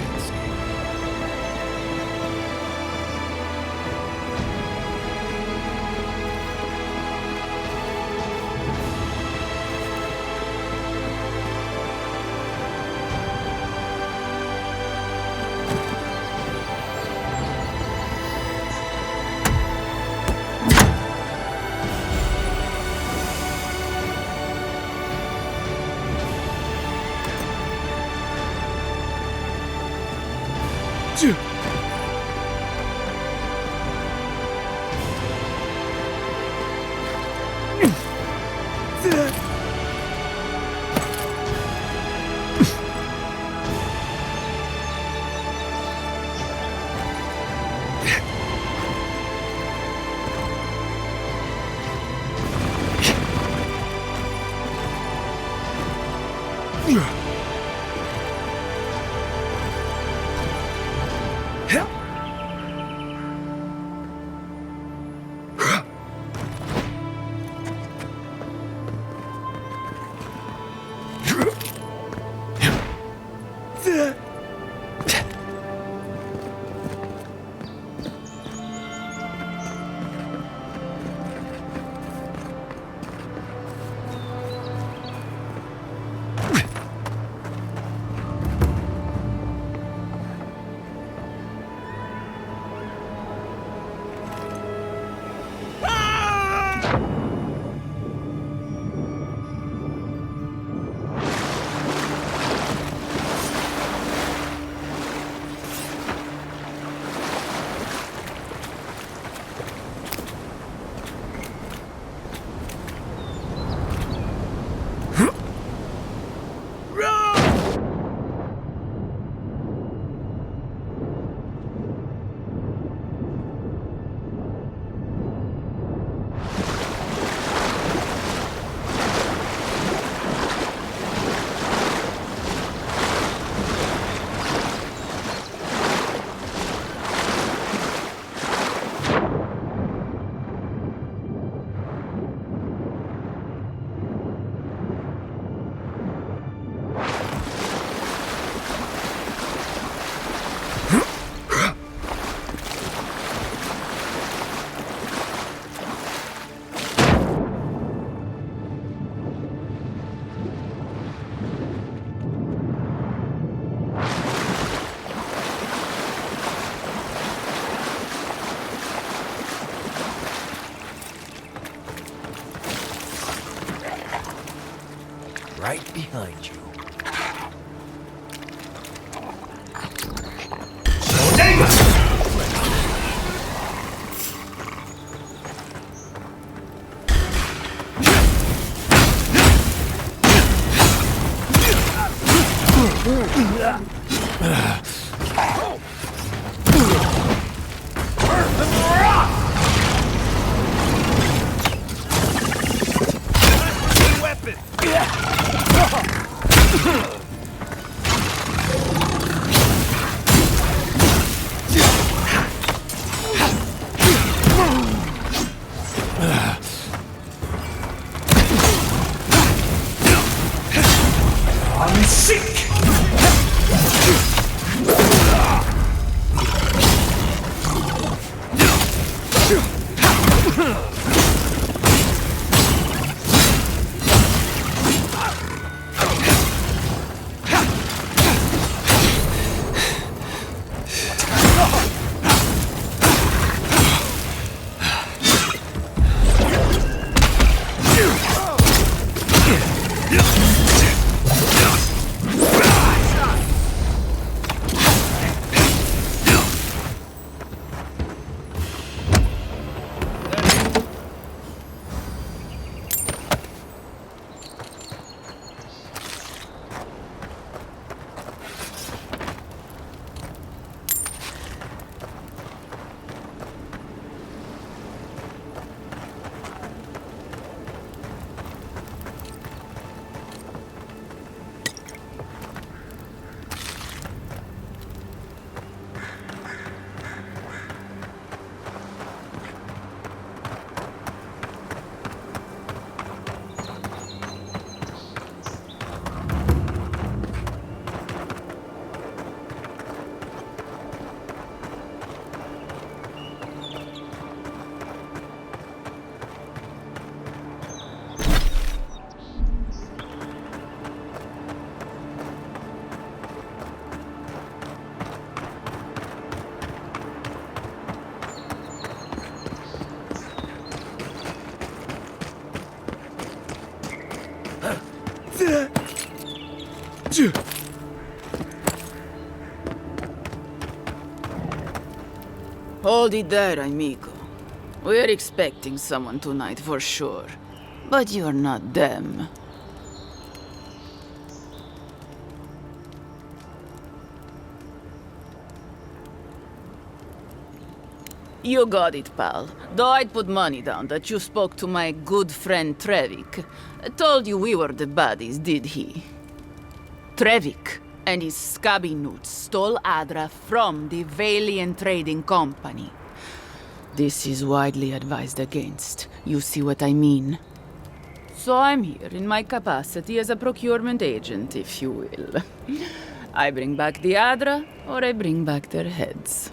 Right behind you. Hold it there, amigo. We're expecting someone tonight for sure. But you're not them. You got it, pal. Though I'd put money down that you spoke to my good friend Trevik. Told you we were the baddies, did he? Trevik and his scabby newts stole Adra from the Valian Trading Company. This is widely advised against. You see what I mean? So I'm here in my capacity as a procurement agent, if you will. I bring back the Adra, or I bring back their heads.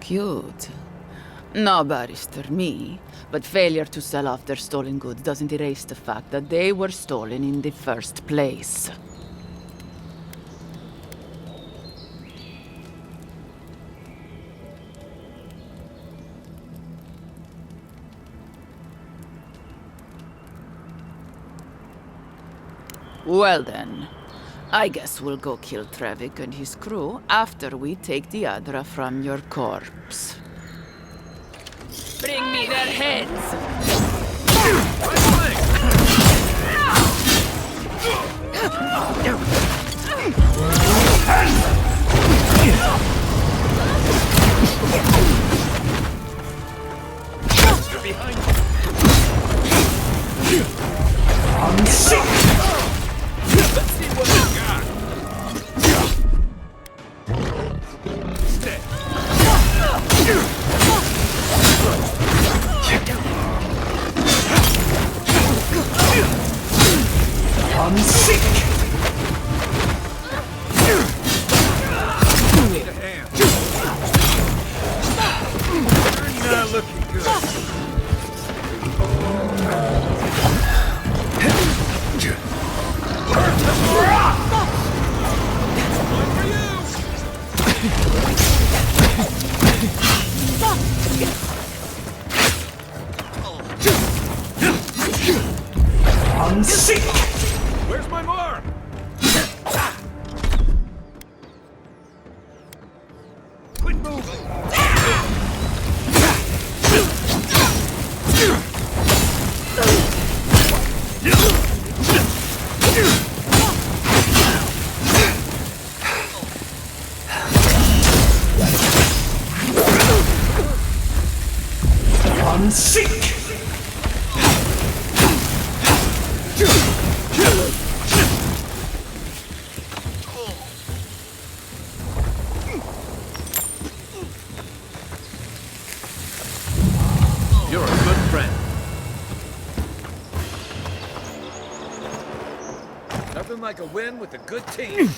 Cute. No, Barrister, me. But failure to sell off their stolen goods doesn't erase the fact that they were stolen in the first place. Well then, I guess we'll go kill Trevik and his crew after we take the Adra from your corpse. Bring me their heads! They're behind you. I'm sick! Let's see what we got. I'm sick! Need a hand. You're not looking good. I'm sick! Where's my mark? Quit moving. I'm sick! You're a good friend. Nothing like a win with a good team.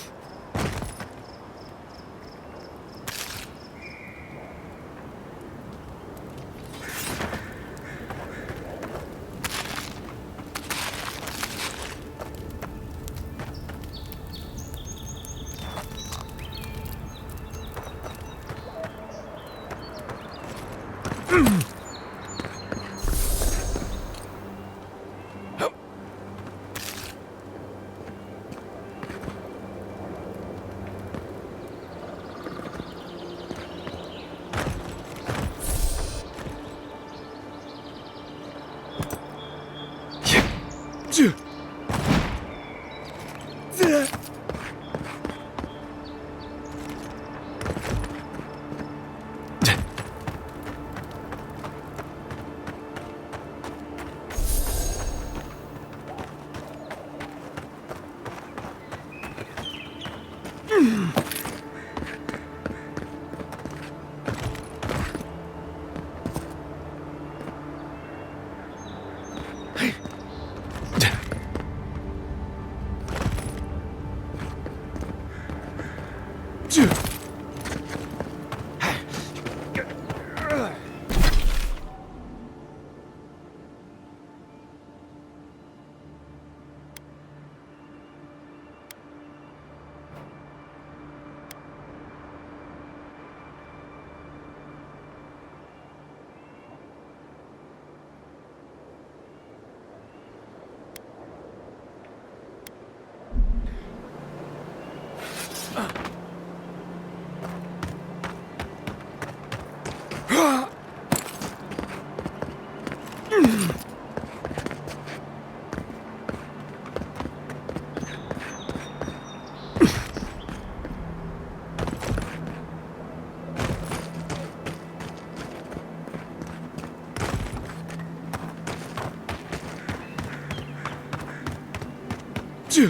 We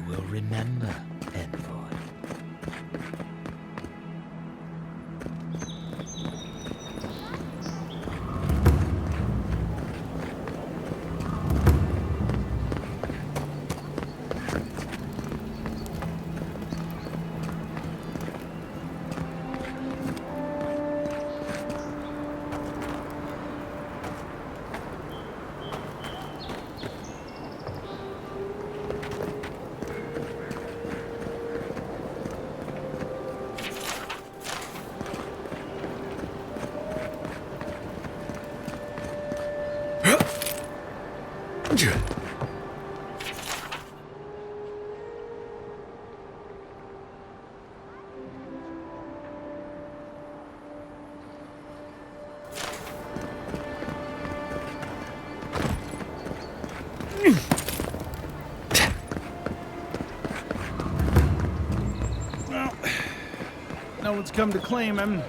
will remember, Envoy. Well, no one's come to claim him.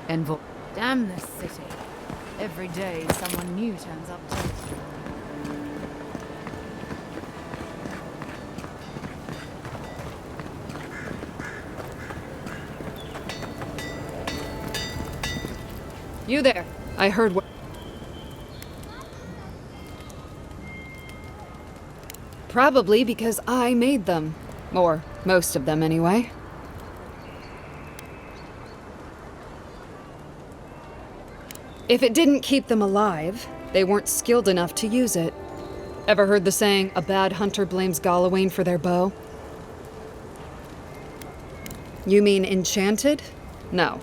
Envoy. Damn this city. Every day someone new turns up to it. You there. I heard what... Probably because I made them. Or most of them, anyway. If it didn't keep them alive, they weren't skilled enough to use it. Ever heard the saying, a bad hunter blames Galawain for their bow? You mean enchanted? No.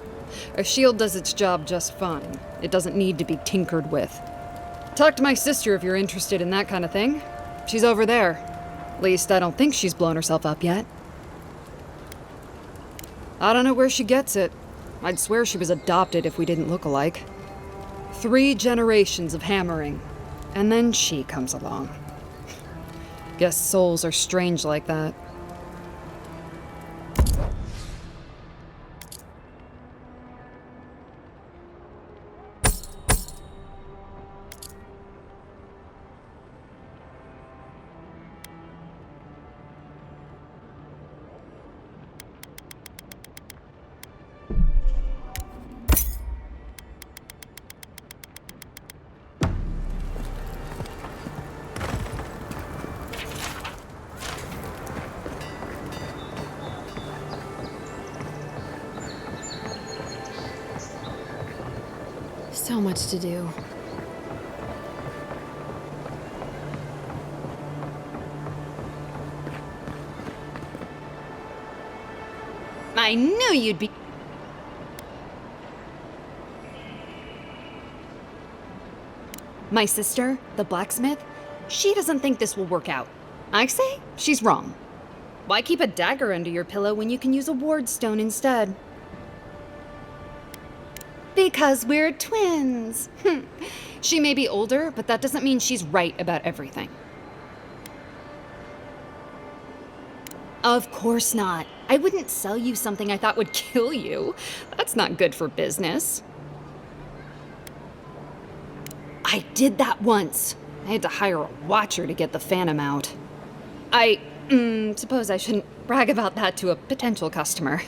A shield does its job just fine. It doesn't need to be tinkered with. Talk to my sister if you're interested in that kind of thing. She's over there. At least I don't think she's blown herself up yet. I don't know where she gets it. I'd swear she was adopted if we didn't look alike. 3 generations of hammering, and then she comes along. Guess souls are strange like that. So much to do. I knew you'd be... My sister, the blacksmith, she doesn't think this will work out. I say she's wrong. Why keep a dagger under your pillow when you can use a ward stone instead? Because we're twins. She may be older, but that doesn't mean she's right about everything. Of course not. I wouldn't sell you something I thought would kill you. That's not good for business. I did that once. I had to hire a watcher to get the phantom out. I suppose I shouldn't brag about that to a potential customer.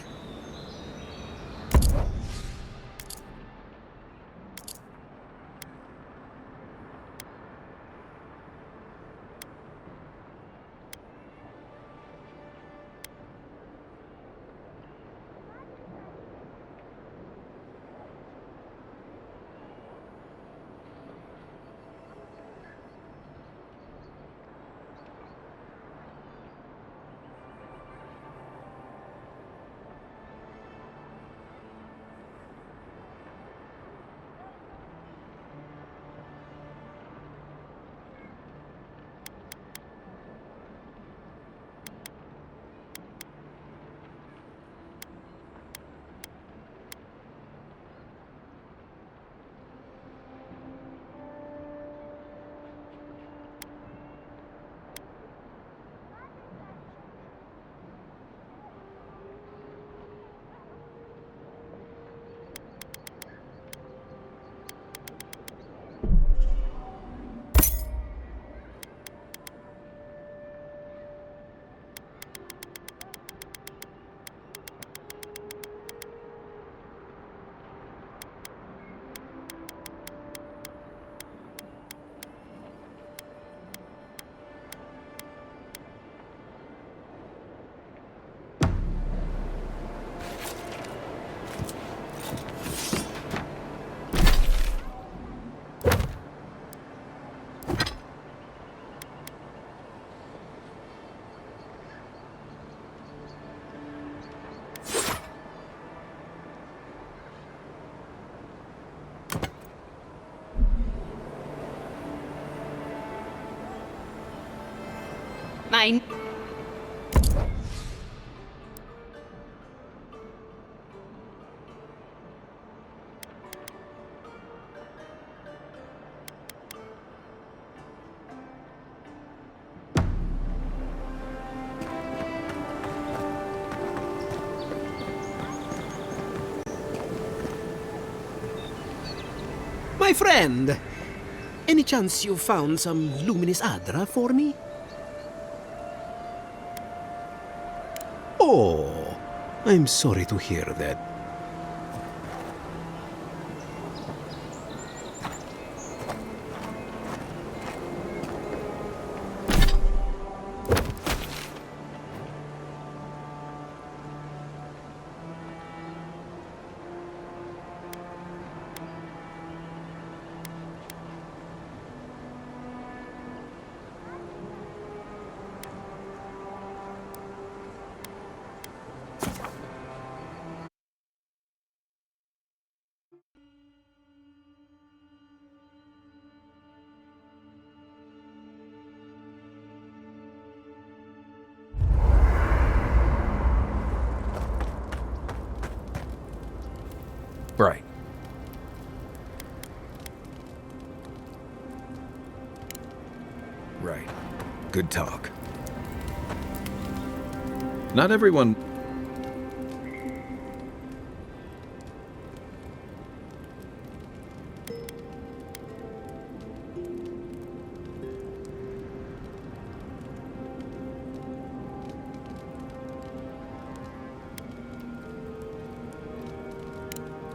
I... My friend, any chance you found some luminous Adra for me? Oh, I'm sorry to hear that. Right. Right. Good talk. Not everyone...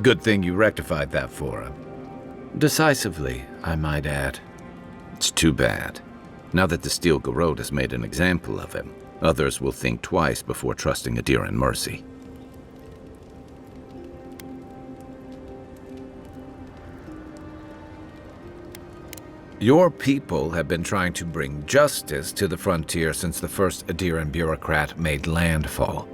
Good thing you rectified that for him. Decisively, I might add. It's too bad. Now that the Steel Garrote has made an example of him, others will think twice before trusting Adir and Mercy. Your people have been trying to bring justice to the frontier since the first Adiran bureaucrat made landfall.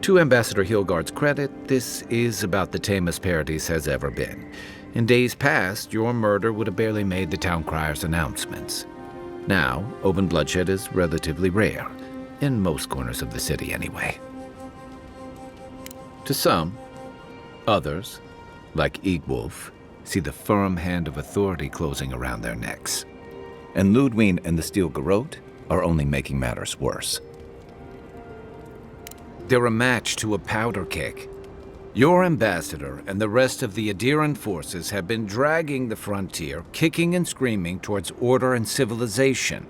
To Ambassador Hilgard's credit, this is about the tamest Paradis has ever been. In days past, your murder would have barely made the town crier's announcements. Now, open bloodshed is relatively rare, in most corners of the city anyway. To some, others, like Eagwolf, see the firm hand of authority closing around their necks. And Ludwig and the Steel Garrote are only making matters worse. They're a match to a powder keg. Your ambassador and the rest of the Adiran forces have been dragging the frontier, kicking and screaming towards order and civilization.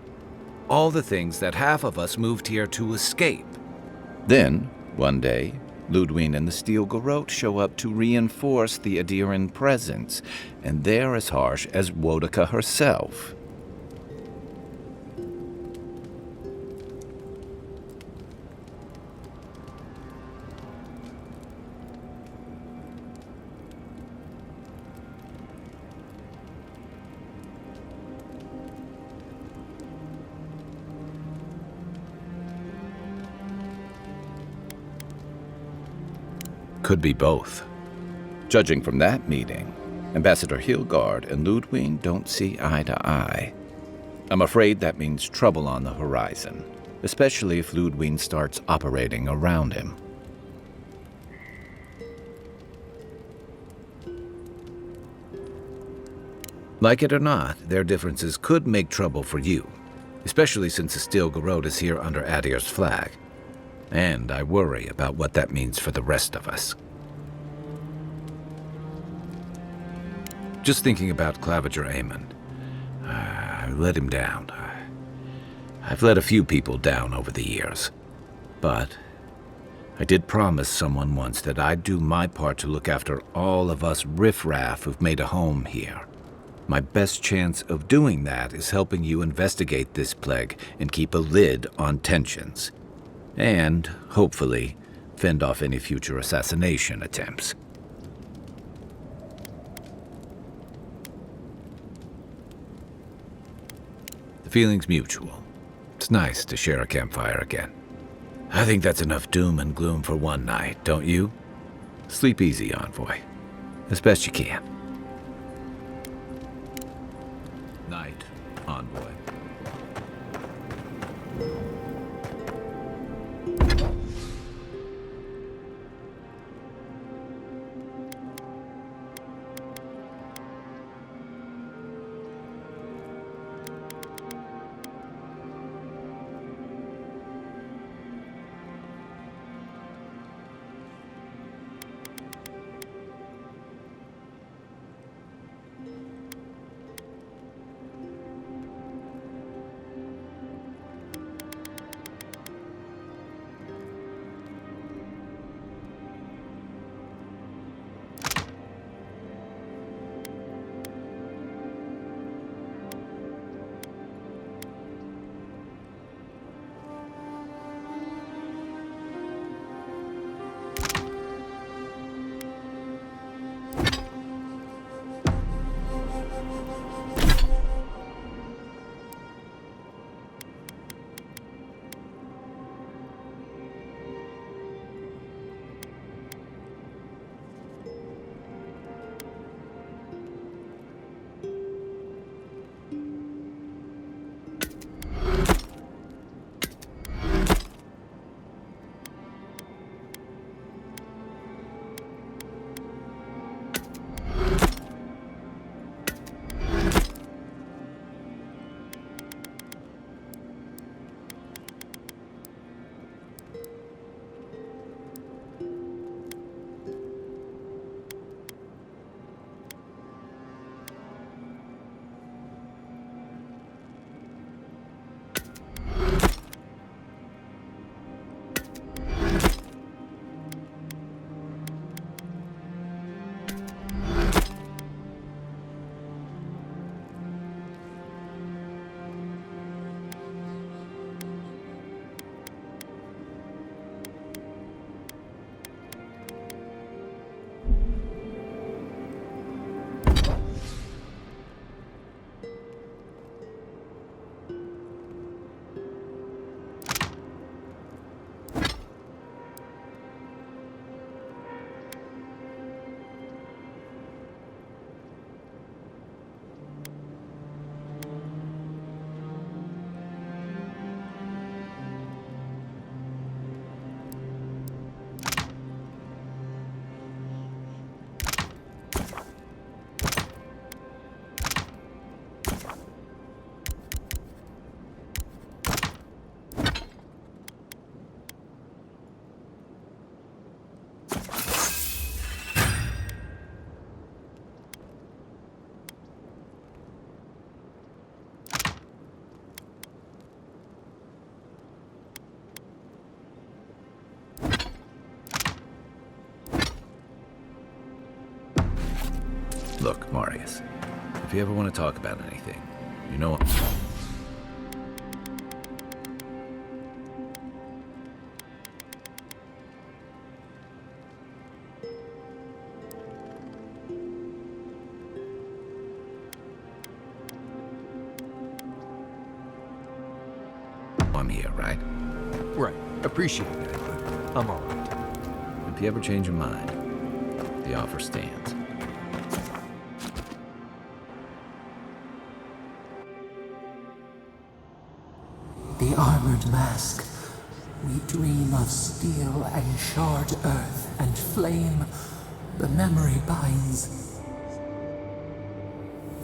All the things that half of us moved here to escape. Then, one day, Ludwig and the Steel Garrote show up to reinforce the Adiran presence, and they're as harsh as Woedica herself. Could be both. Judging from that meeting, Ambassador Hilgard and Ludwig don't see eye to eye. I'm afraid that means trouble on the horizon, especially if Ludwig starts operating around him. Like it or not, their differences could make trouble for you, especially since the Steel Garrote is here under Adir's flag. And I worry about what that means for the rest of us. Just thinking about Claviger Amon. I let him down. I've let a few people down over the years. But I did promise someone once that I'd do my part to look after all of us riffraff who've made a home here. My best chance of doing that is helping you investigate this plague and keep a lid on tensions. And, hopefully, fend off any future assassination attempts. The feeling's mutual. It's nice to share a campfire again. I think that's enough doom and gloom for one night, don't you? Sleep easy, Envoy. As best you can. Night, Envoy. Look, Marius, if you ever want to talk about anything, you know... I'm here, right? Right. Appreciate it, but I'm alright. If you ever change your mind, the offer stands. The armored mask. We dream of steel and shard earth and flame. The memory binds.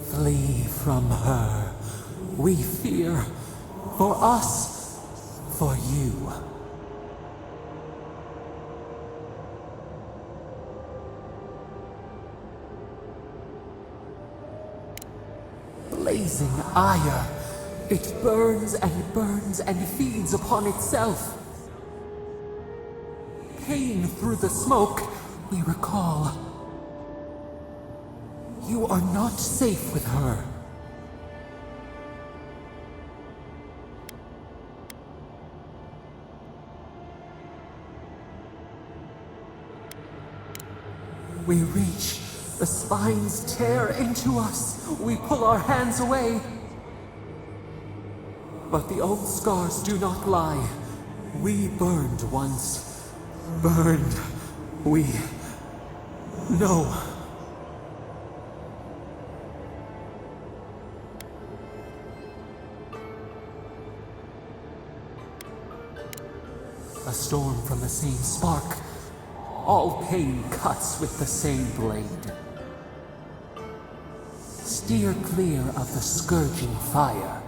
Flee from her. We fear. For us. For you. Blazing ire. It burns and feeds upon itself. Pain through the smoke, we recall. You are not safe with her. We reach. The spines tear into us. We pull our hands away. But the old scars do not lie. We burned once. Burned. We know. A storm from the same spark. All pain cuts with the same blade. Steer clear of the scourging fire,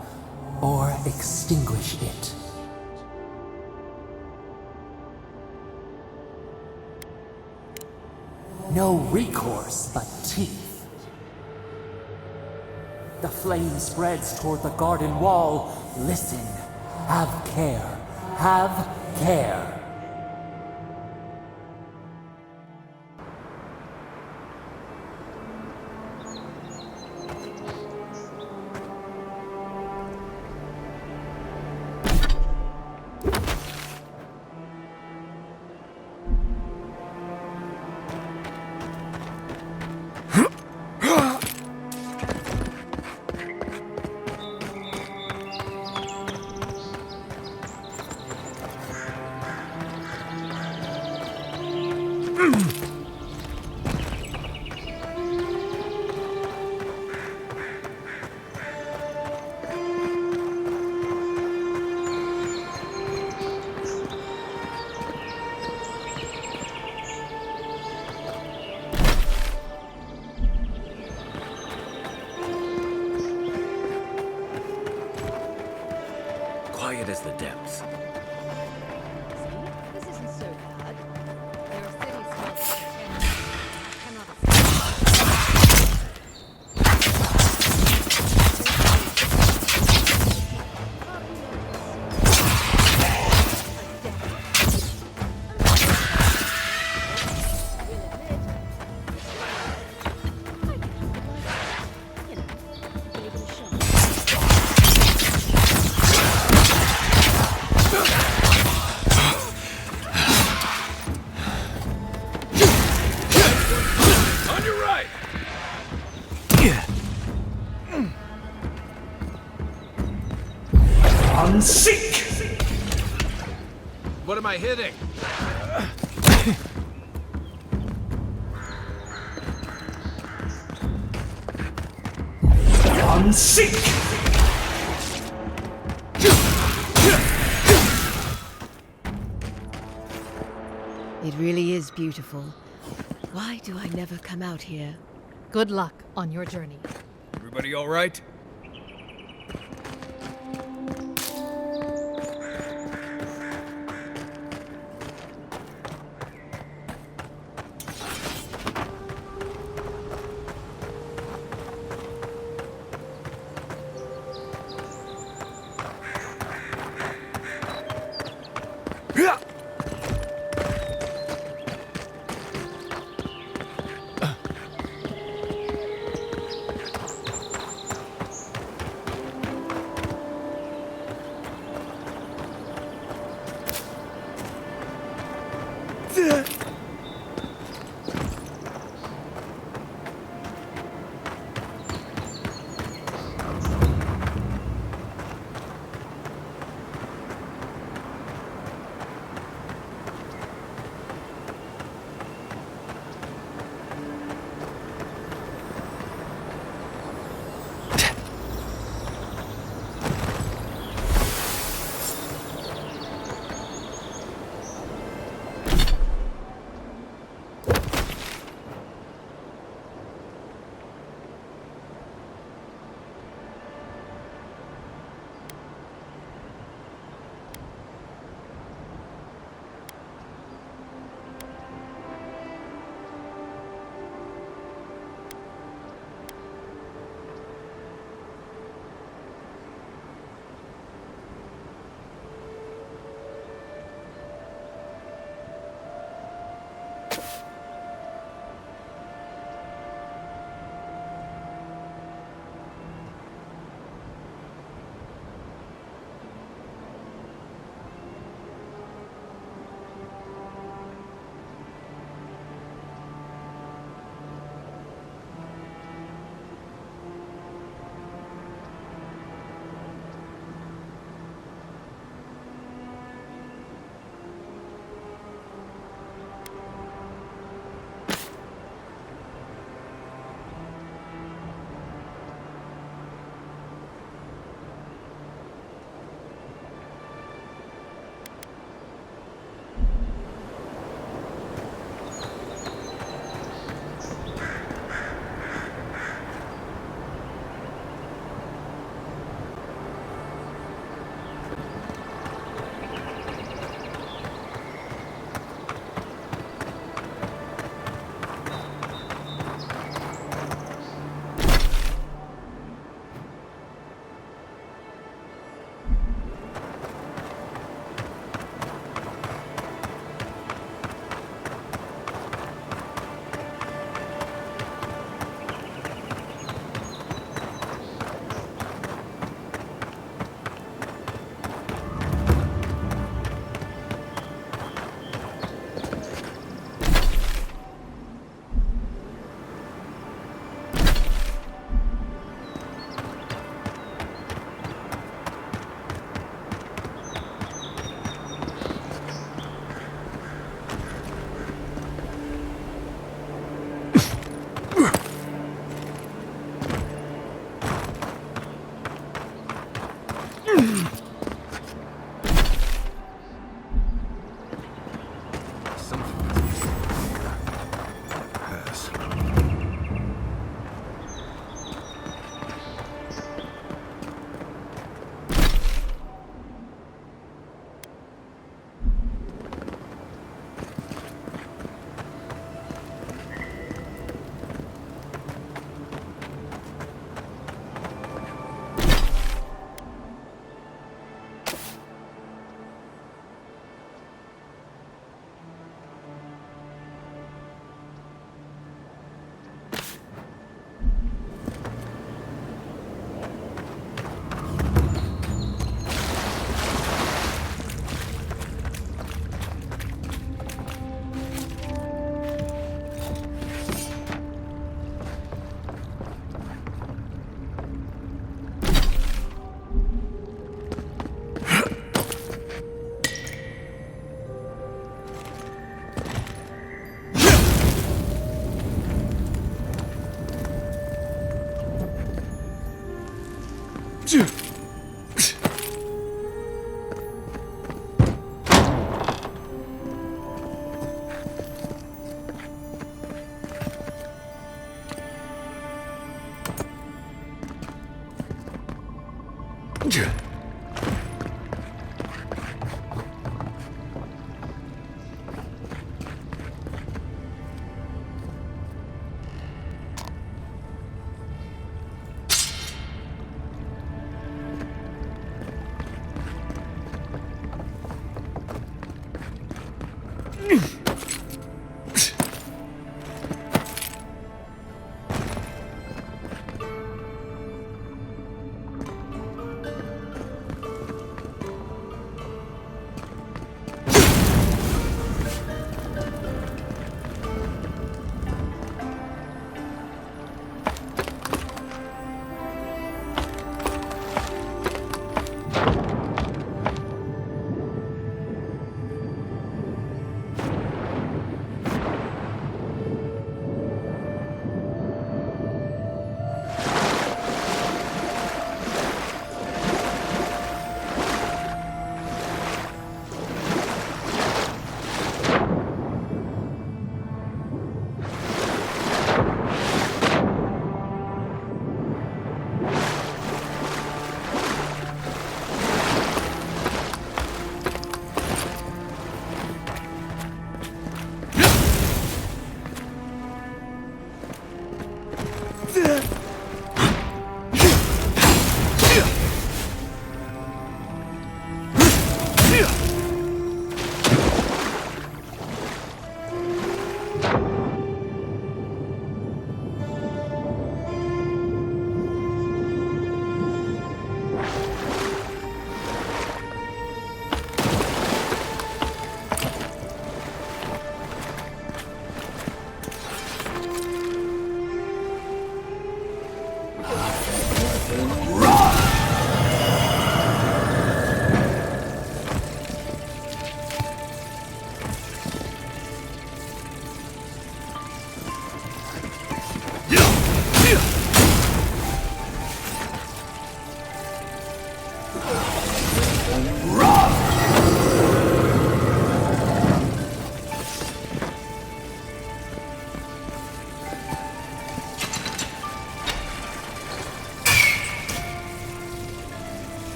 or extinguish it. No recourse but teeth. The flame spreads toward the garden wall. Listen. Have care. Have care. Quiet as the depths. This isn't so bad. There are cities smells Seek! What am I hitting? Seek! It really is beautiful. Why do I never come out here? Good luck on your journey. Everybody all right?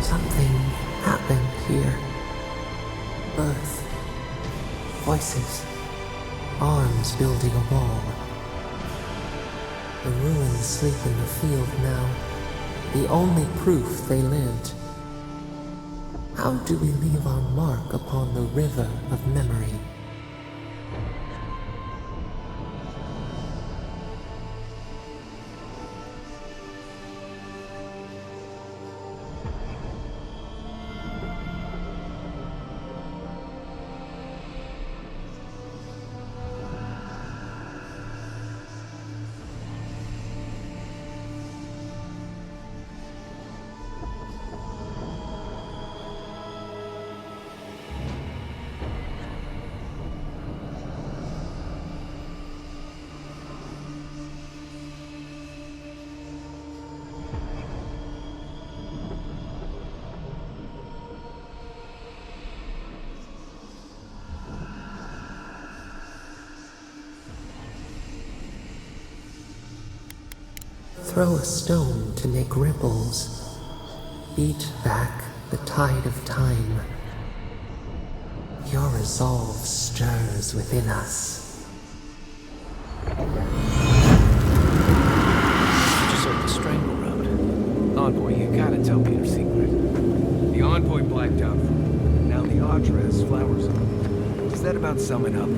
Something happened here. Birth. Voices. Arms building a wall. The ruins sleep in the field now. The only proof they lived. How do we leave our mark upon the river of memory? Throw a stone to make ripples. Beat back the tide of time. Your resolve stirs within us. Just off the Strangle Road. Envoy, you gotta tell me your secret. The Envoy blacked out for me. Now the Audra has flowers on it. Does that about sum it up?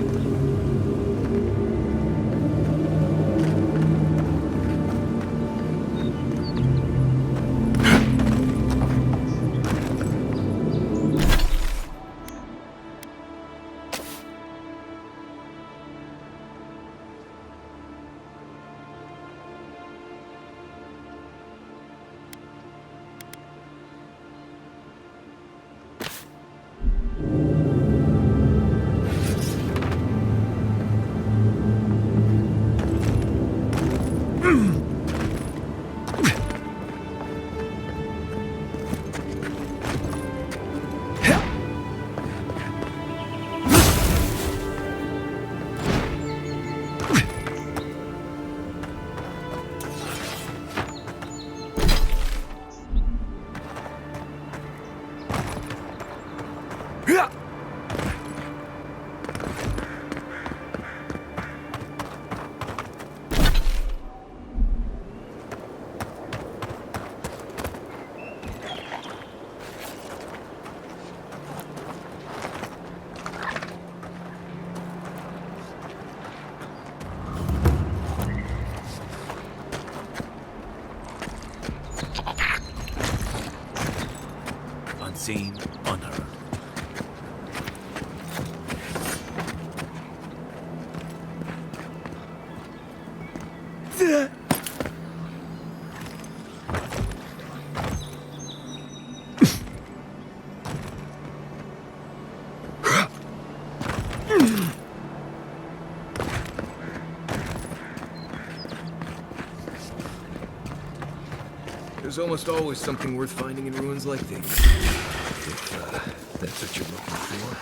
Unseen, unheard. There's almost always something worth finding in ruins like these. If that's what you're looking for.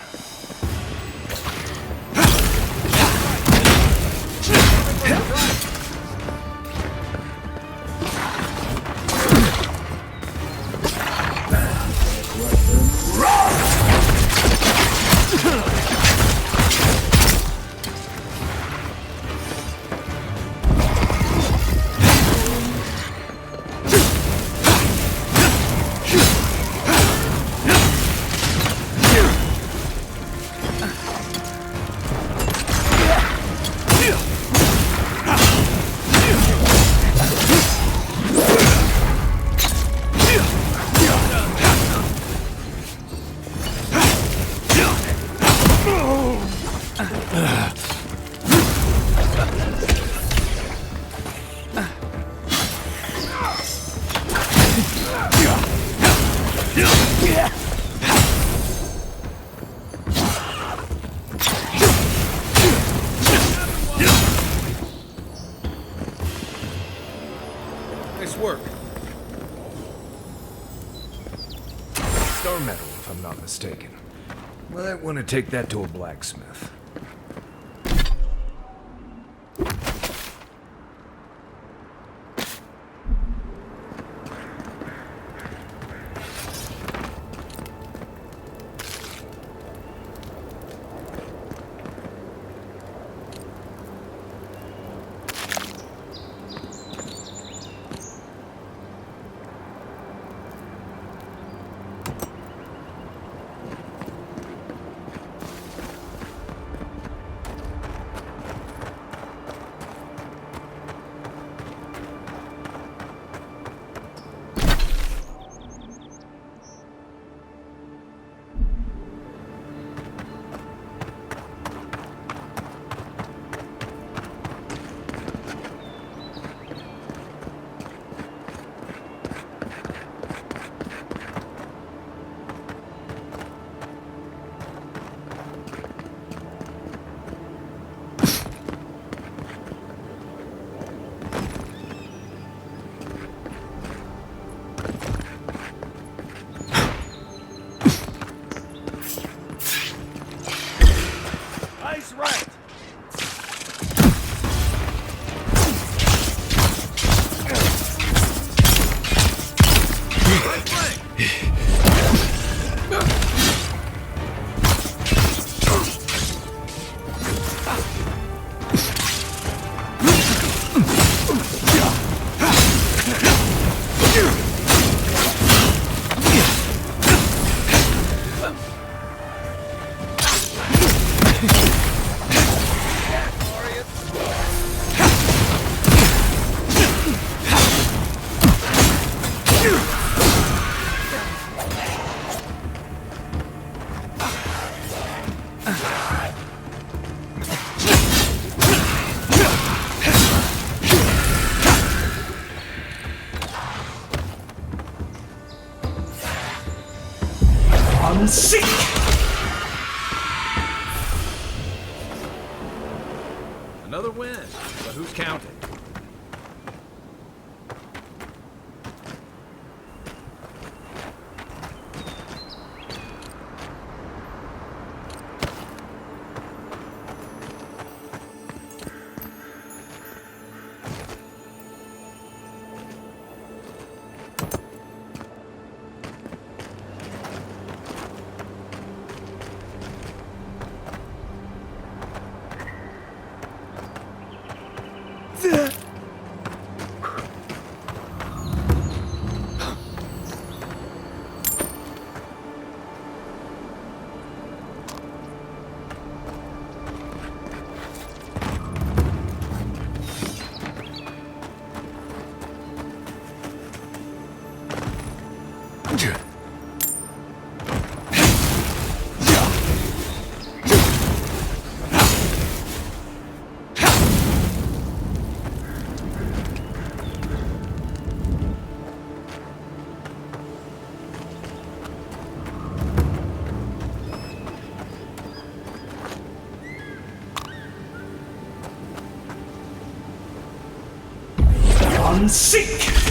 Nice work. Star metal, if I'm not mistaken. Well, I want to take that to a blacksmith. That's right. Seek! Another win, but who's counting? Seek!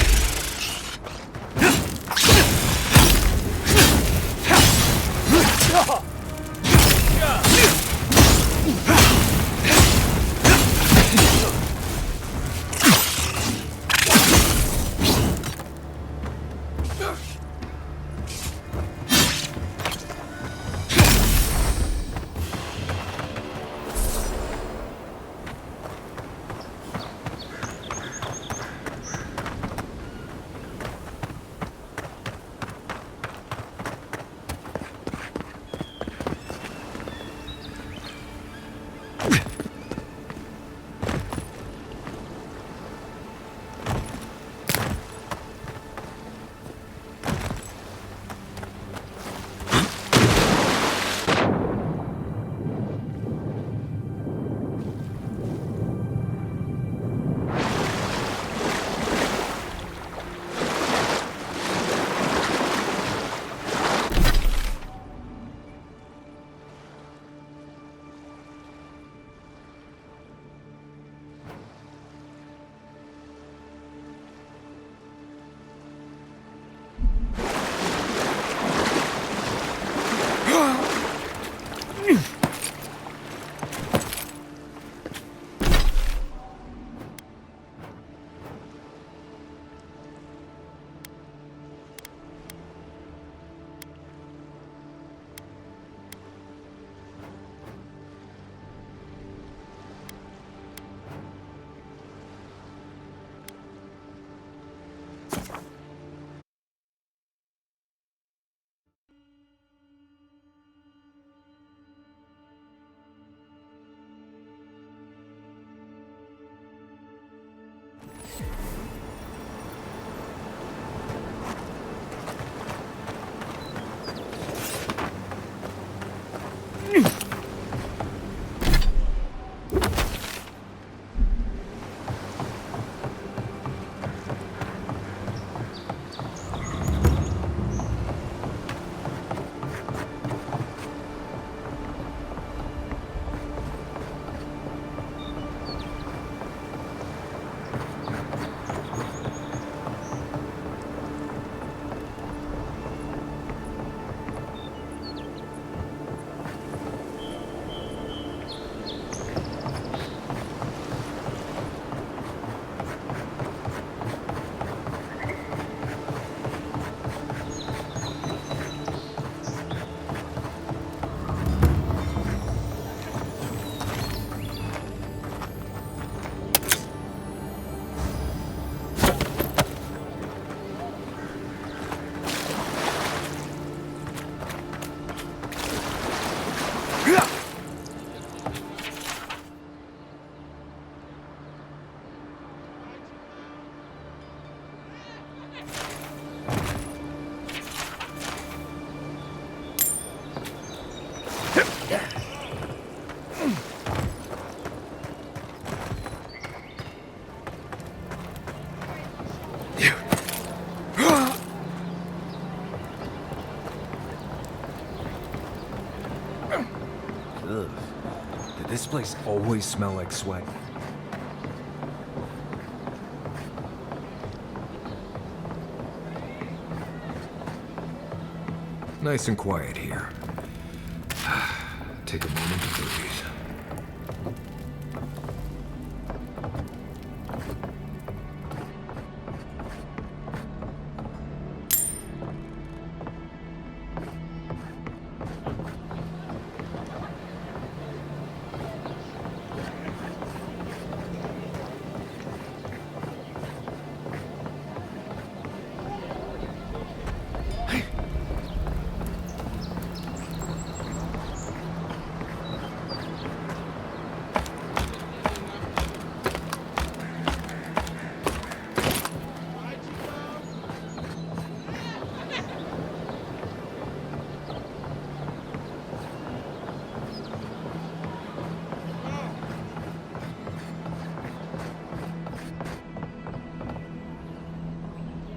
Ugh. Did this place always smell like sweat? Nice and quiet here. Take a moment to breathe.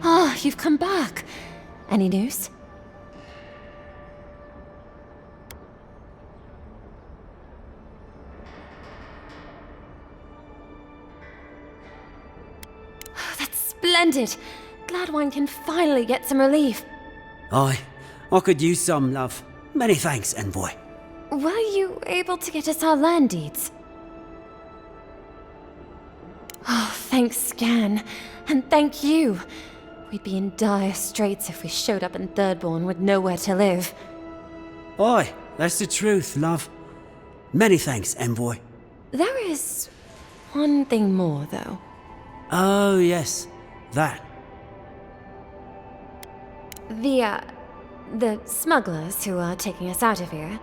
Ah, you've come back. Any news? That's splendid. Gladwine can finally get some relief. Aye, I could use some, love. Many thanks, envoy. Were you able to get us our land deeds? Oh, thanks, Scan. And thank you. We'd be in dire straits if we showed up in Thirdborn with nowhere to live. Aye, that's the truth, love. Many thanks, envoy. There is one thing more, though. Oh, yes. That. The smugglers who are taking us out of here,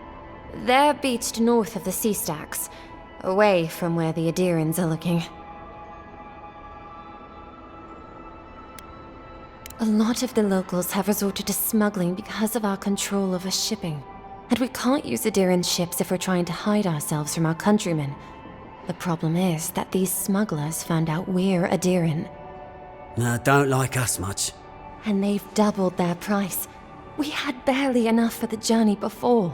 they're beached north of the sea stacks, away from where the Adirans are looking. A lot of the locals have resorted to smuggling because of our control over shipping. And we can't use Adiran ships if we're trying to hide ourselves from our countrymen. The problem is that these smugglers found out we're Adiran. Don't like us much. And they've doubled their price. We had barely enough for the journey before.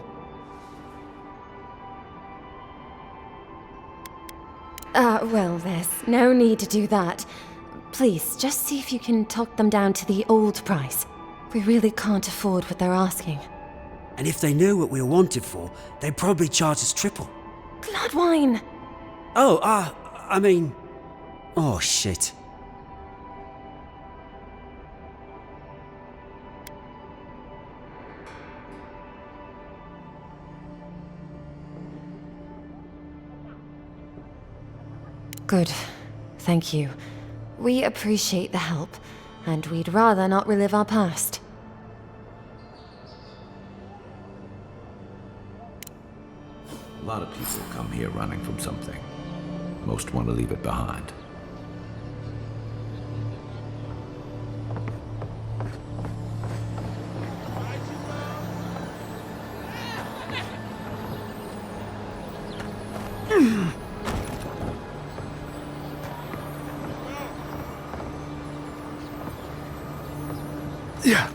Well, there's no need to do that. Please, just see if you can talk them down to the old price. We really can't afford what they're asking. And if they knew what we were wanted for, they'd probably charge us triple. Gladwine! Oh, I mean... Oh, shit. Good. Thank you. We appreciate the help, and we'd rather not relive our past. A lot of people come here running from something. Most want to leave it behind. Yeah.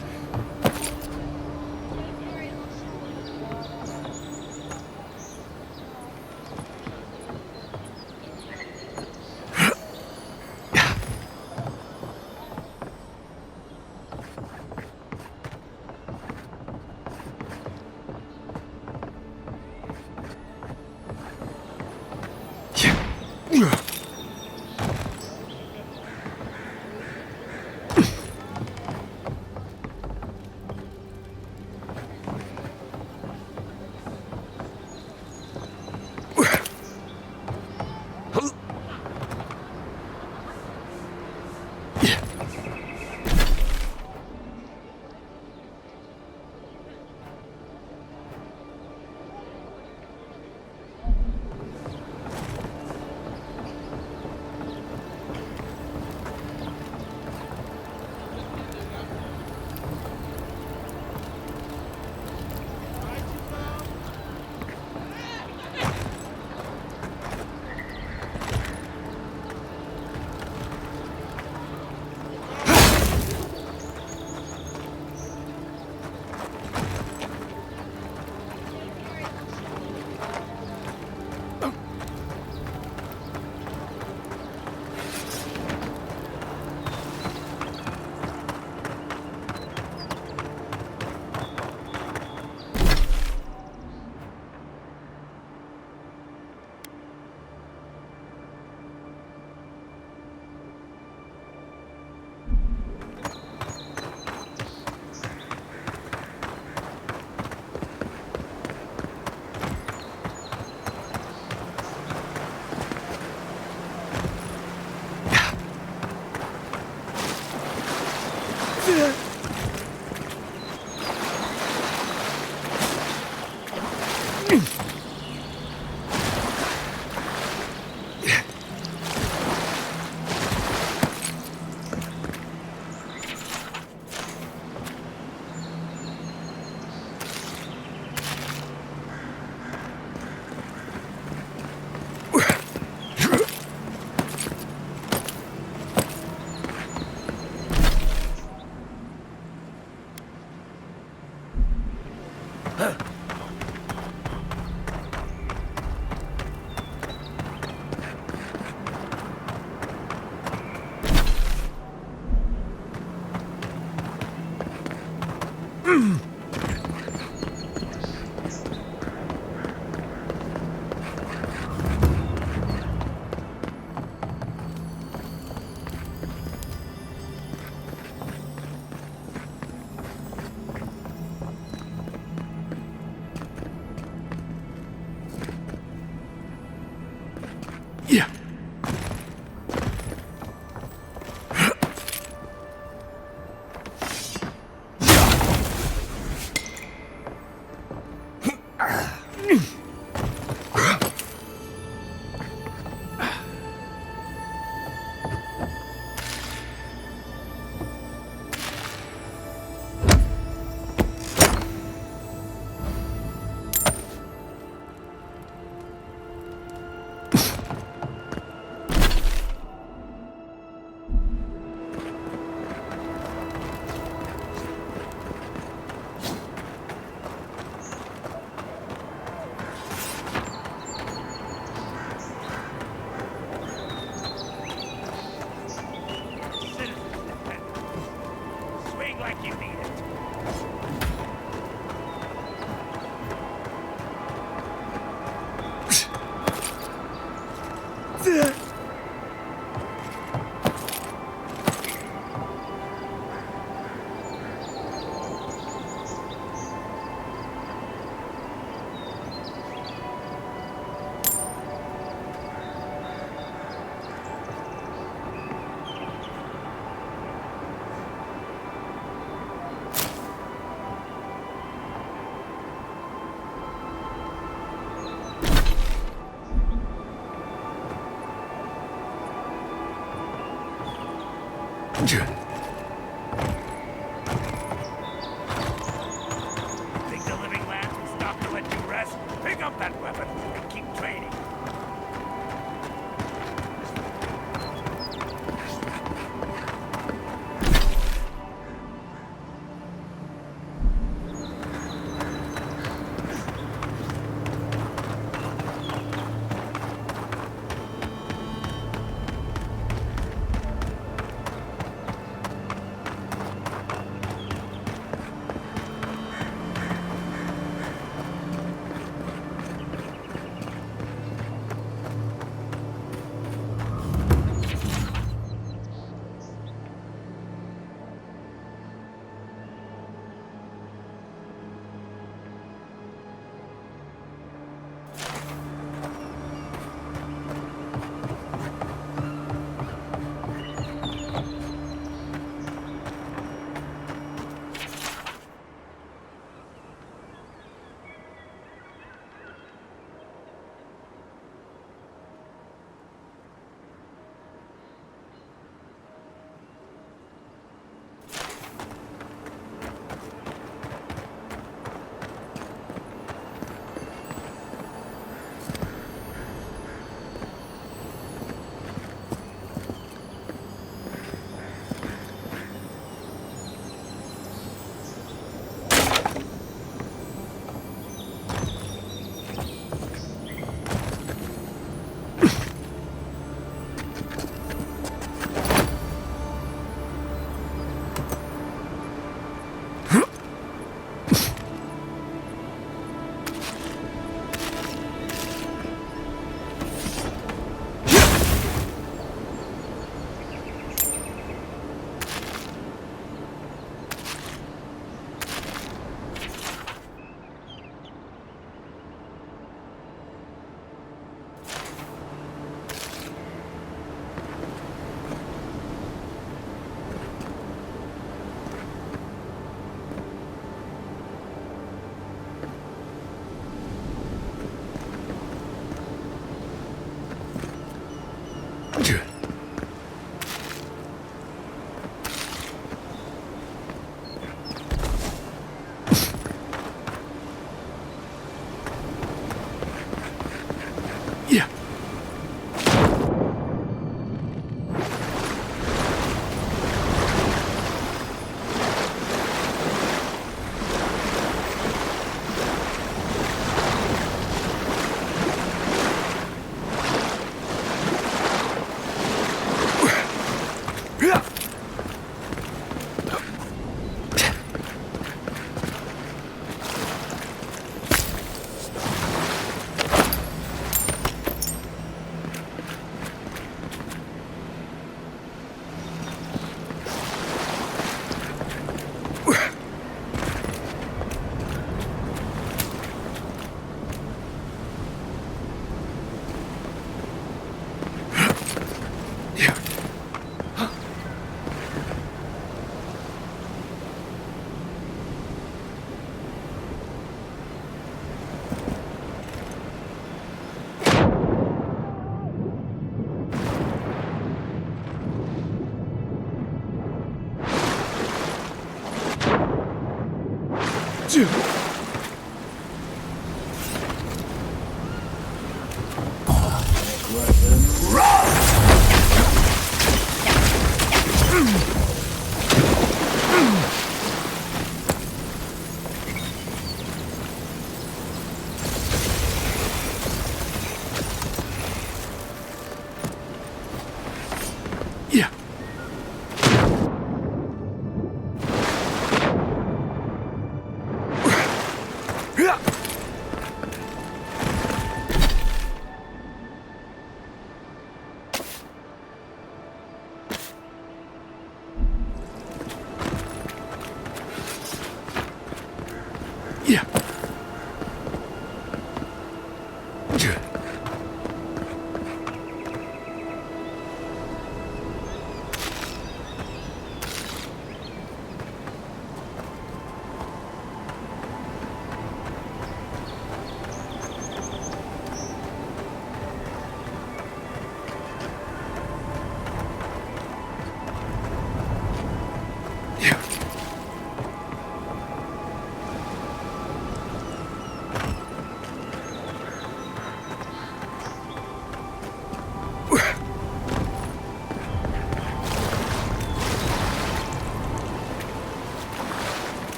Think the living lands will stop to let you rest? Pick up that weapon and keep training.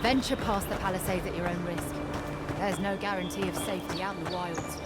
Venture past the palisades at your own risk. There's no guarantee of safety out in the wilds.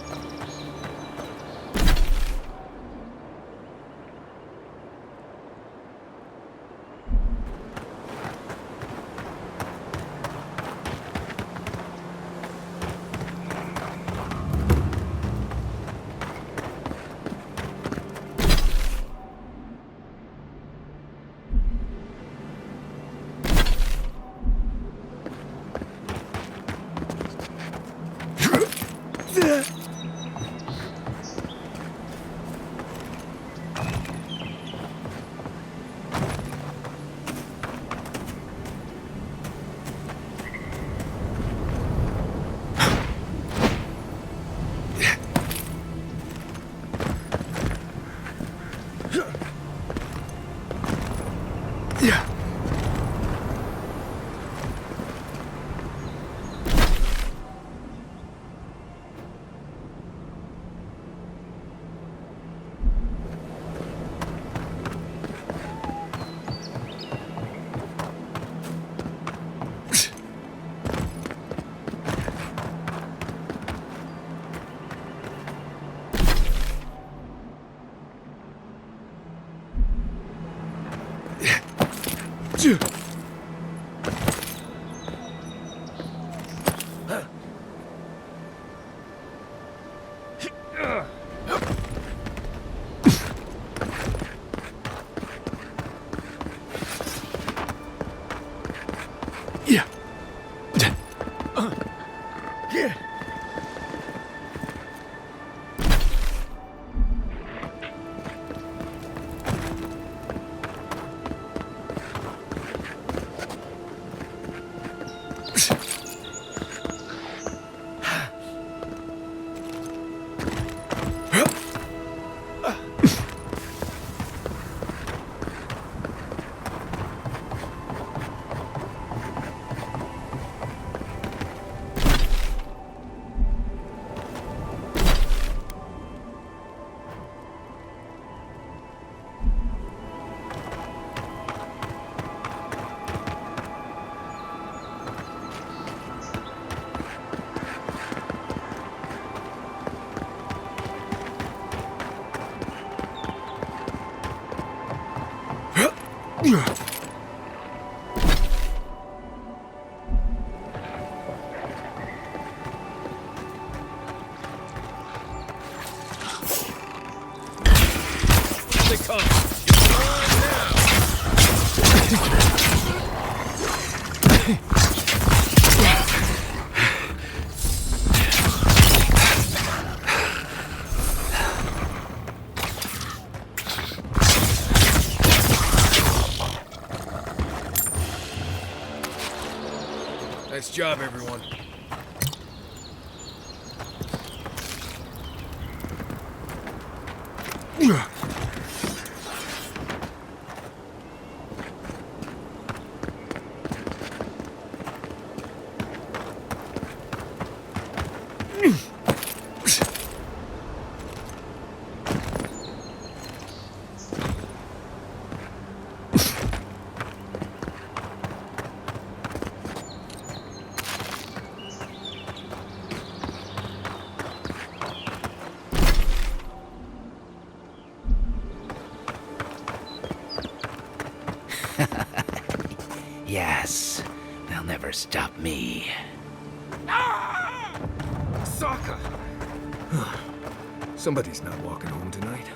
They come. It's on now. Nice job, everyone. Yes, they'll never stop me. Sokka! Somebody's not walking home tonight.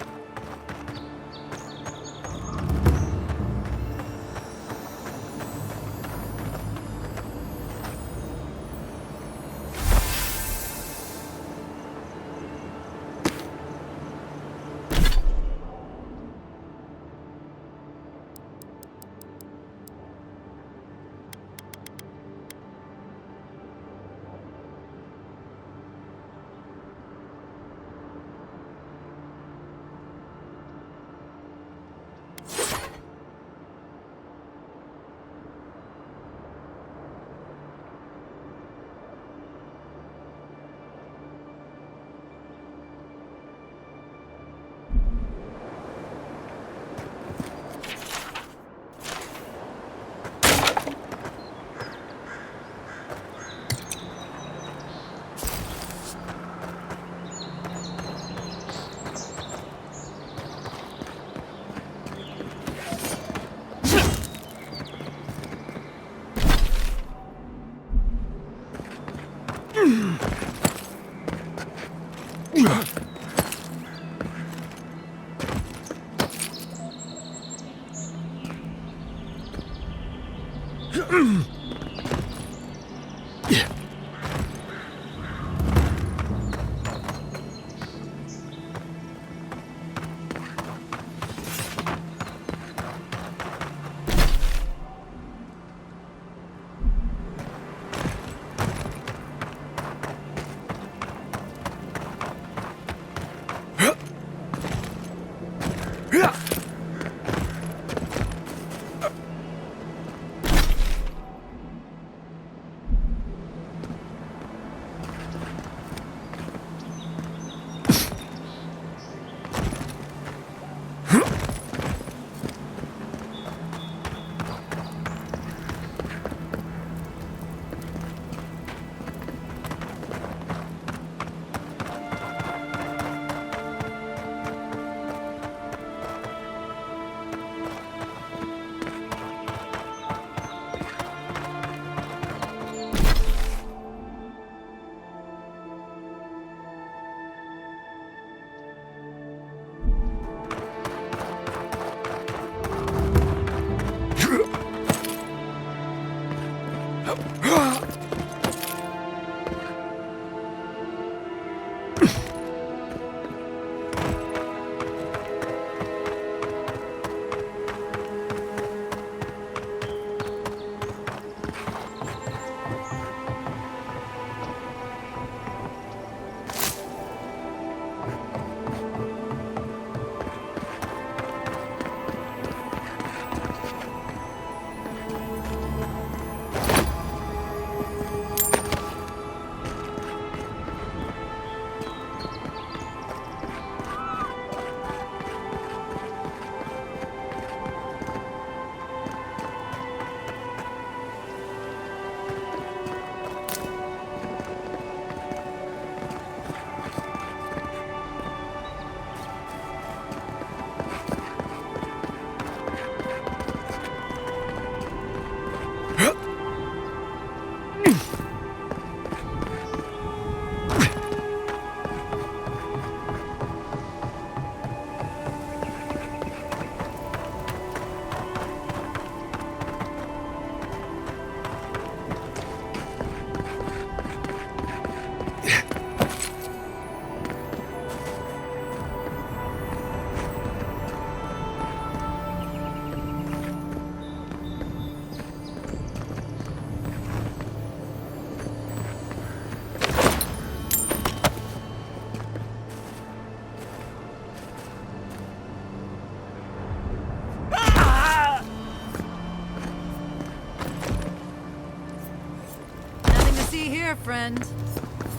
friend?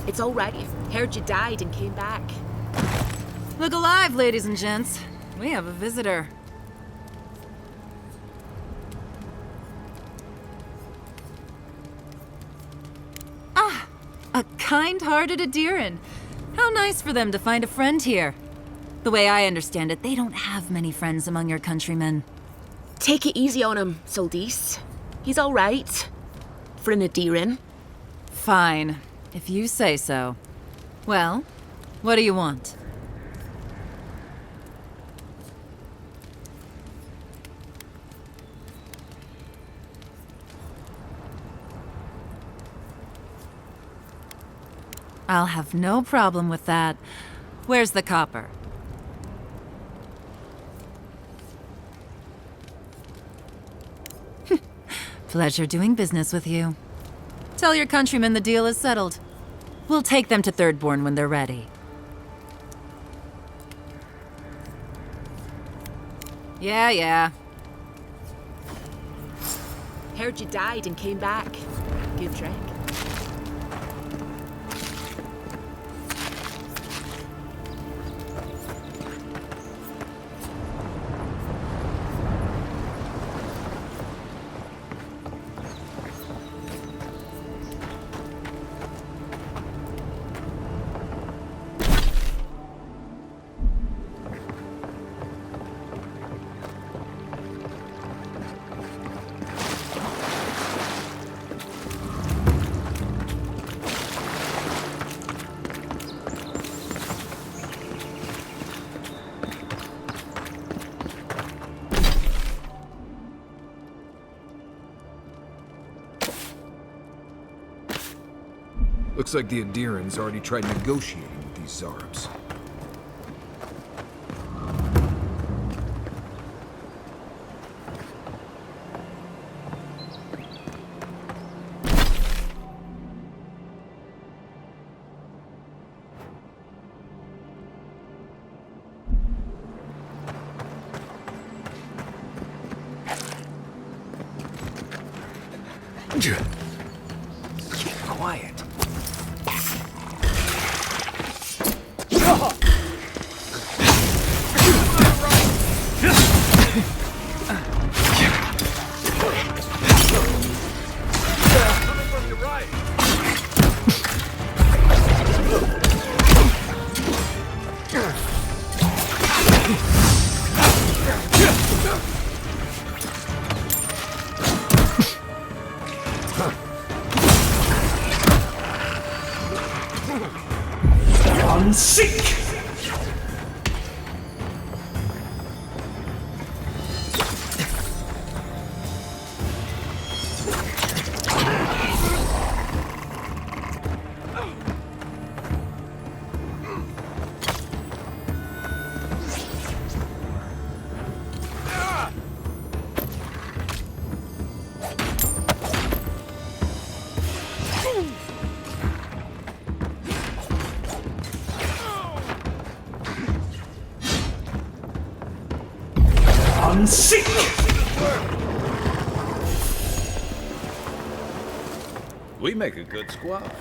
It's all right. Heard you died and came back. Look alive, ladies and gents. We have a visitor. Ah, a kind-hearted Adiran. How nice for them to find a friend here. The way I understand it, they don't have many friends among your countrymen. Take it easy on him, Soldis. He's all right. For an Adiran. Fine, if you say so. Well, what do you want? I'll have no problem with that. Where's the copper? Pleasure doing business with you. Tell your countrymen the deal is settled. We'll take them to Thirdborn when they're ready. Yeah. Heard you died and came back. Good trick. Looks like the Adirans already tried negotiating with these Zarabs. Keep quiet. Seek! Seek! We make a good squad.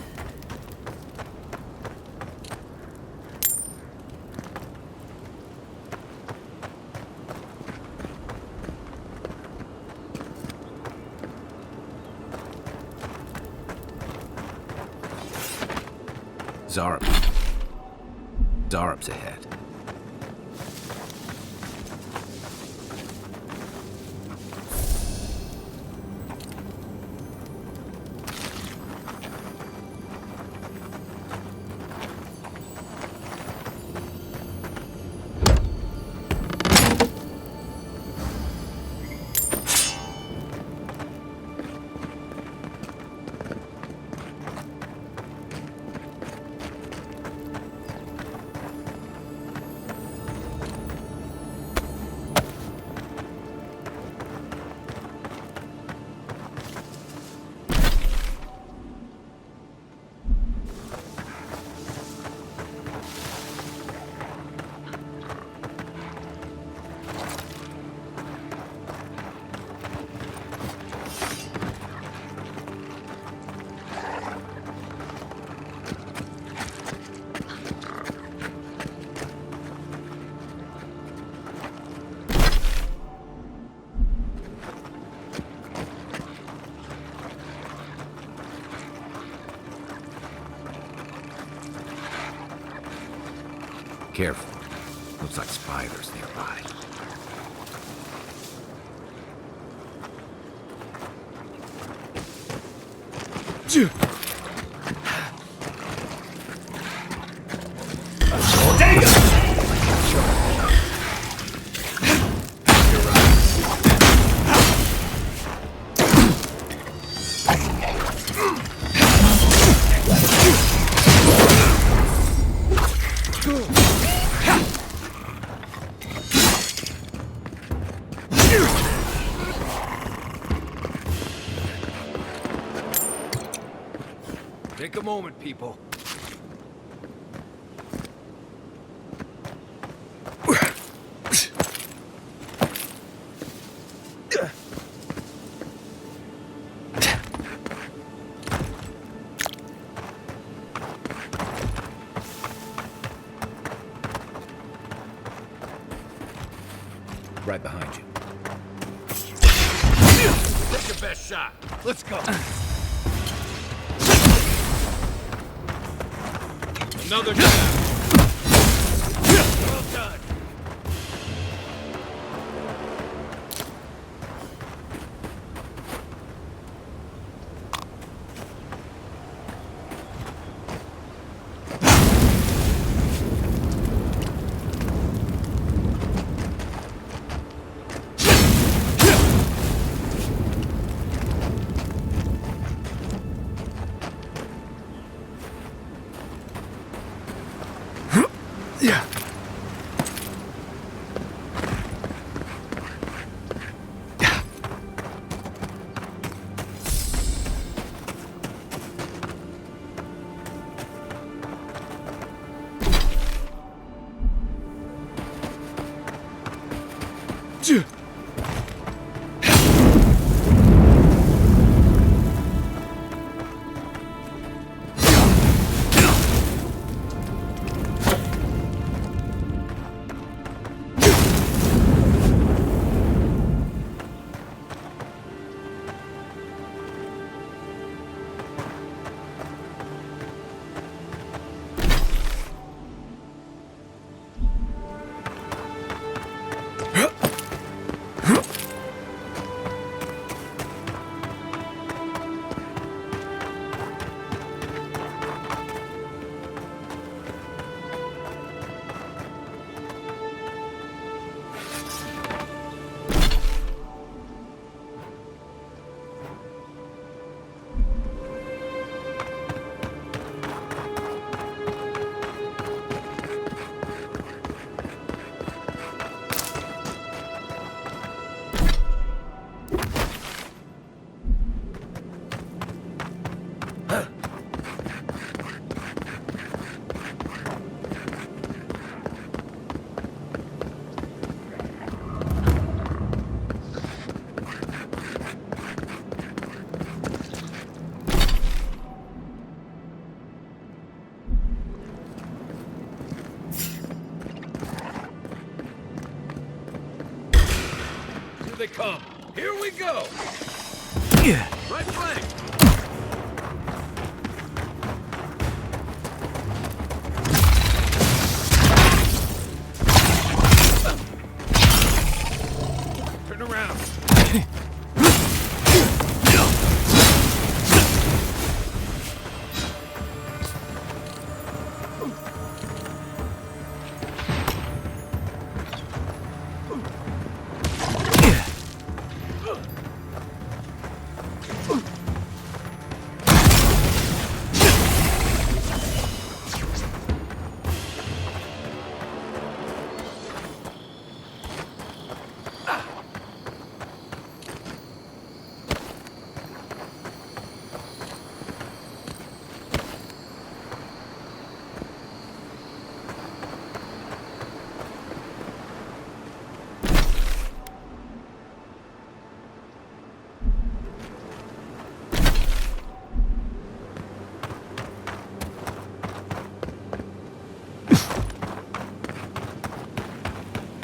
Zarab's ahead. Careful. Looks like spiders nearby. Take a moment, people. Right behind you. Take your best shot. Let's go. Another jab. Well done. Yeah. They come. Here we go. Right flank. Turn around.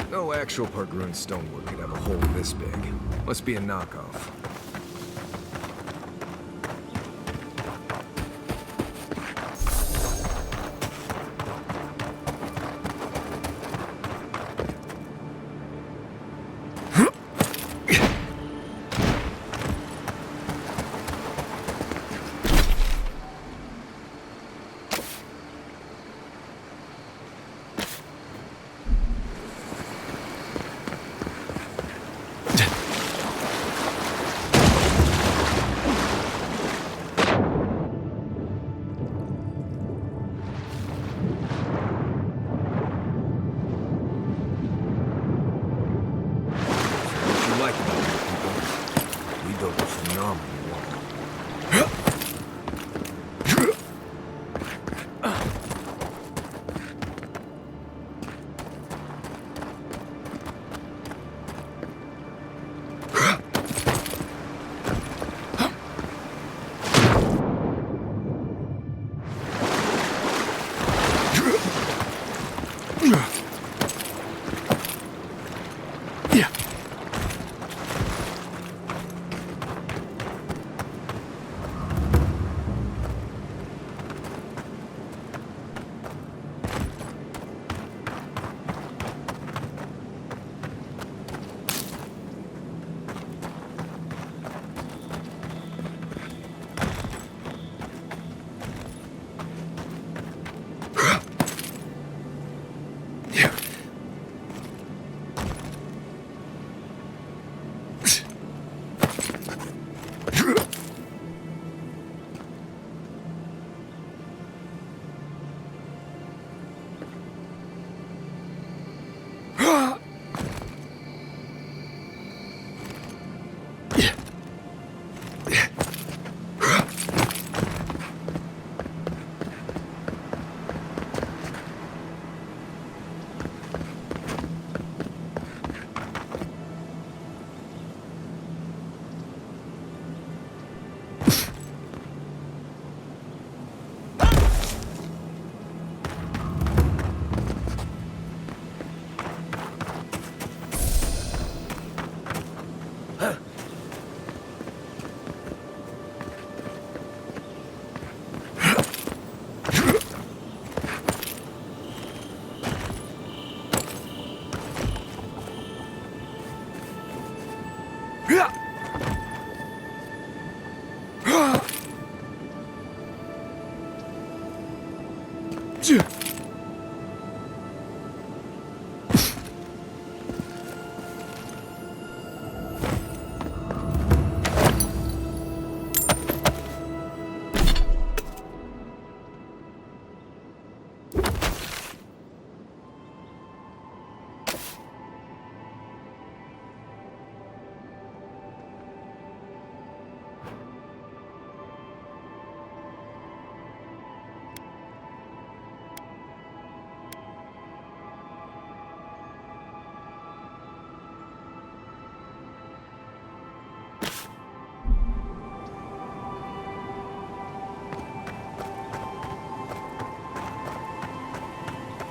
No actual Pargrun stonework could have a hole this big. Must be a knockoff.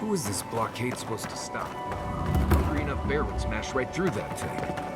Who is this blockade supposed to stop? A hungry enough bear would smash right through that thing.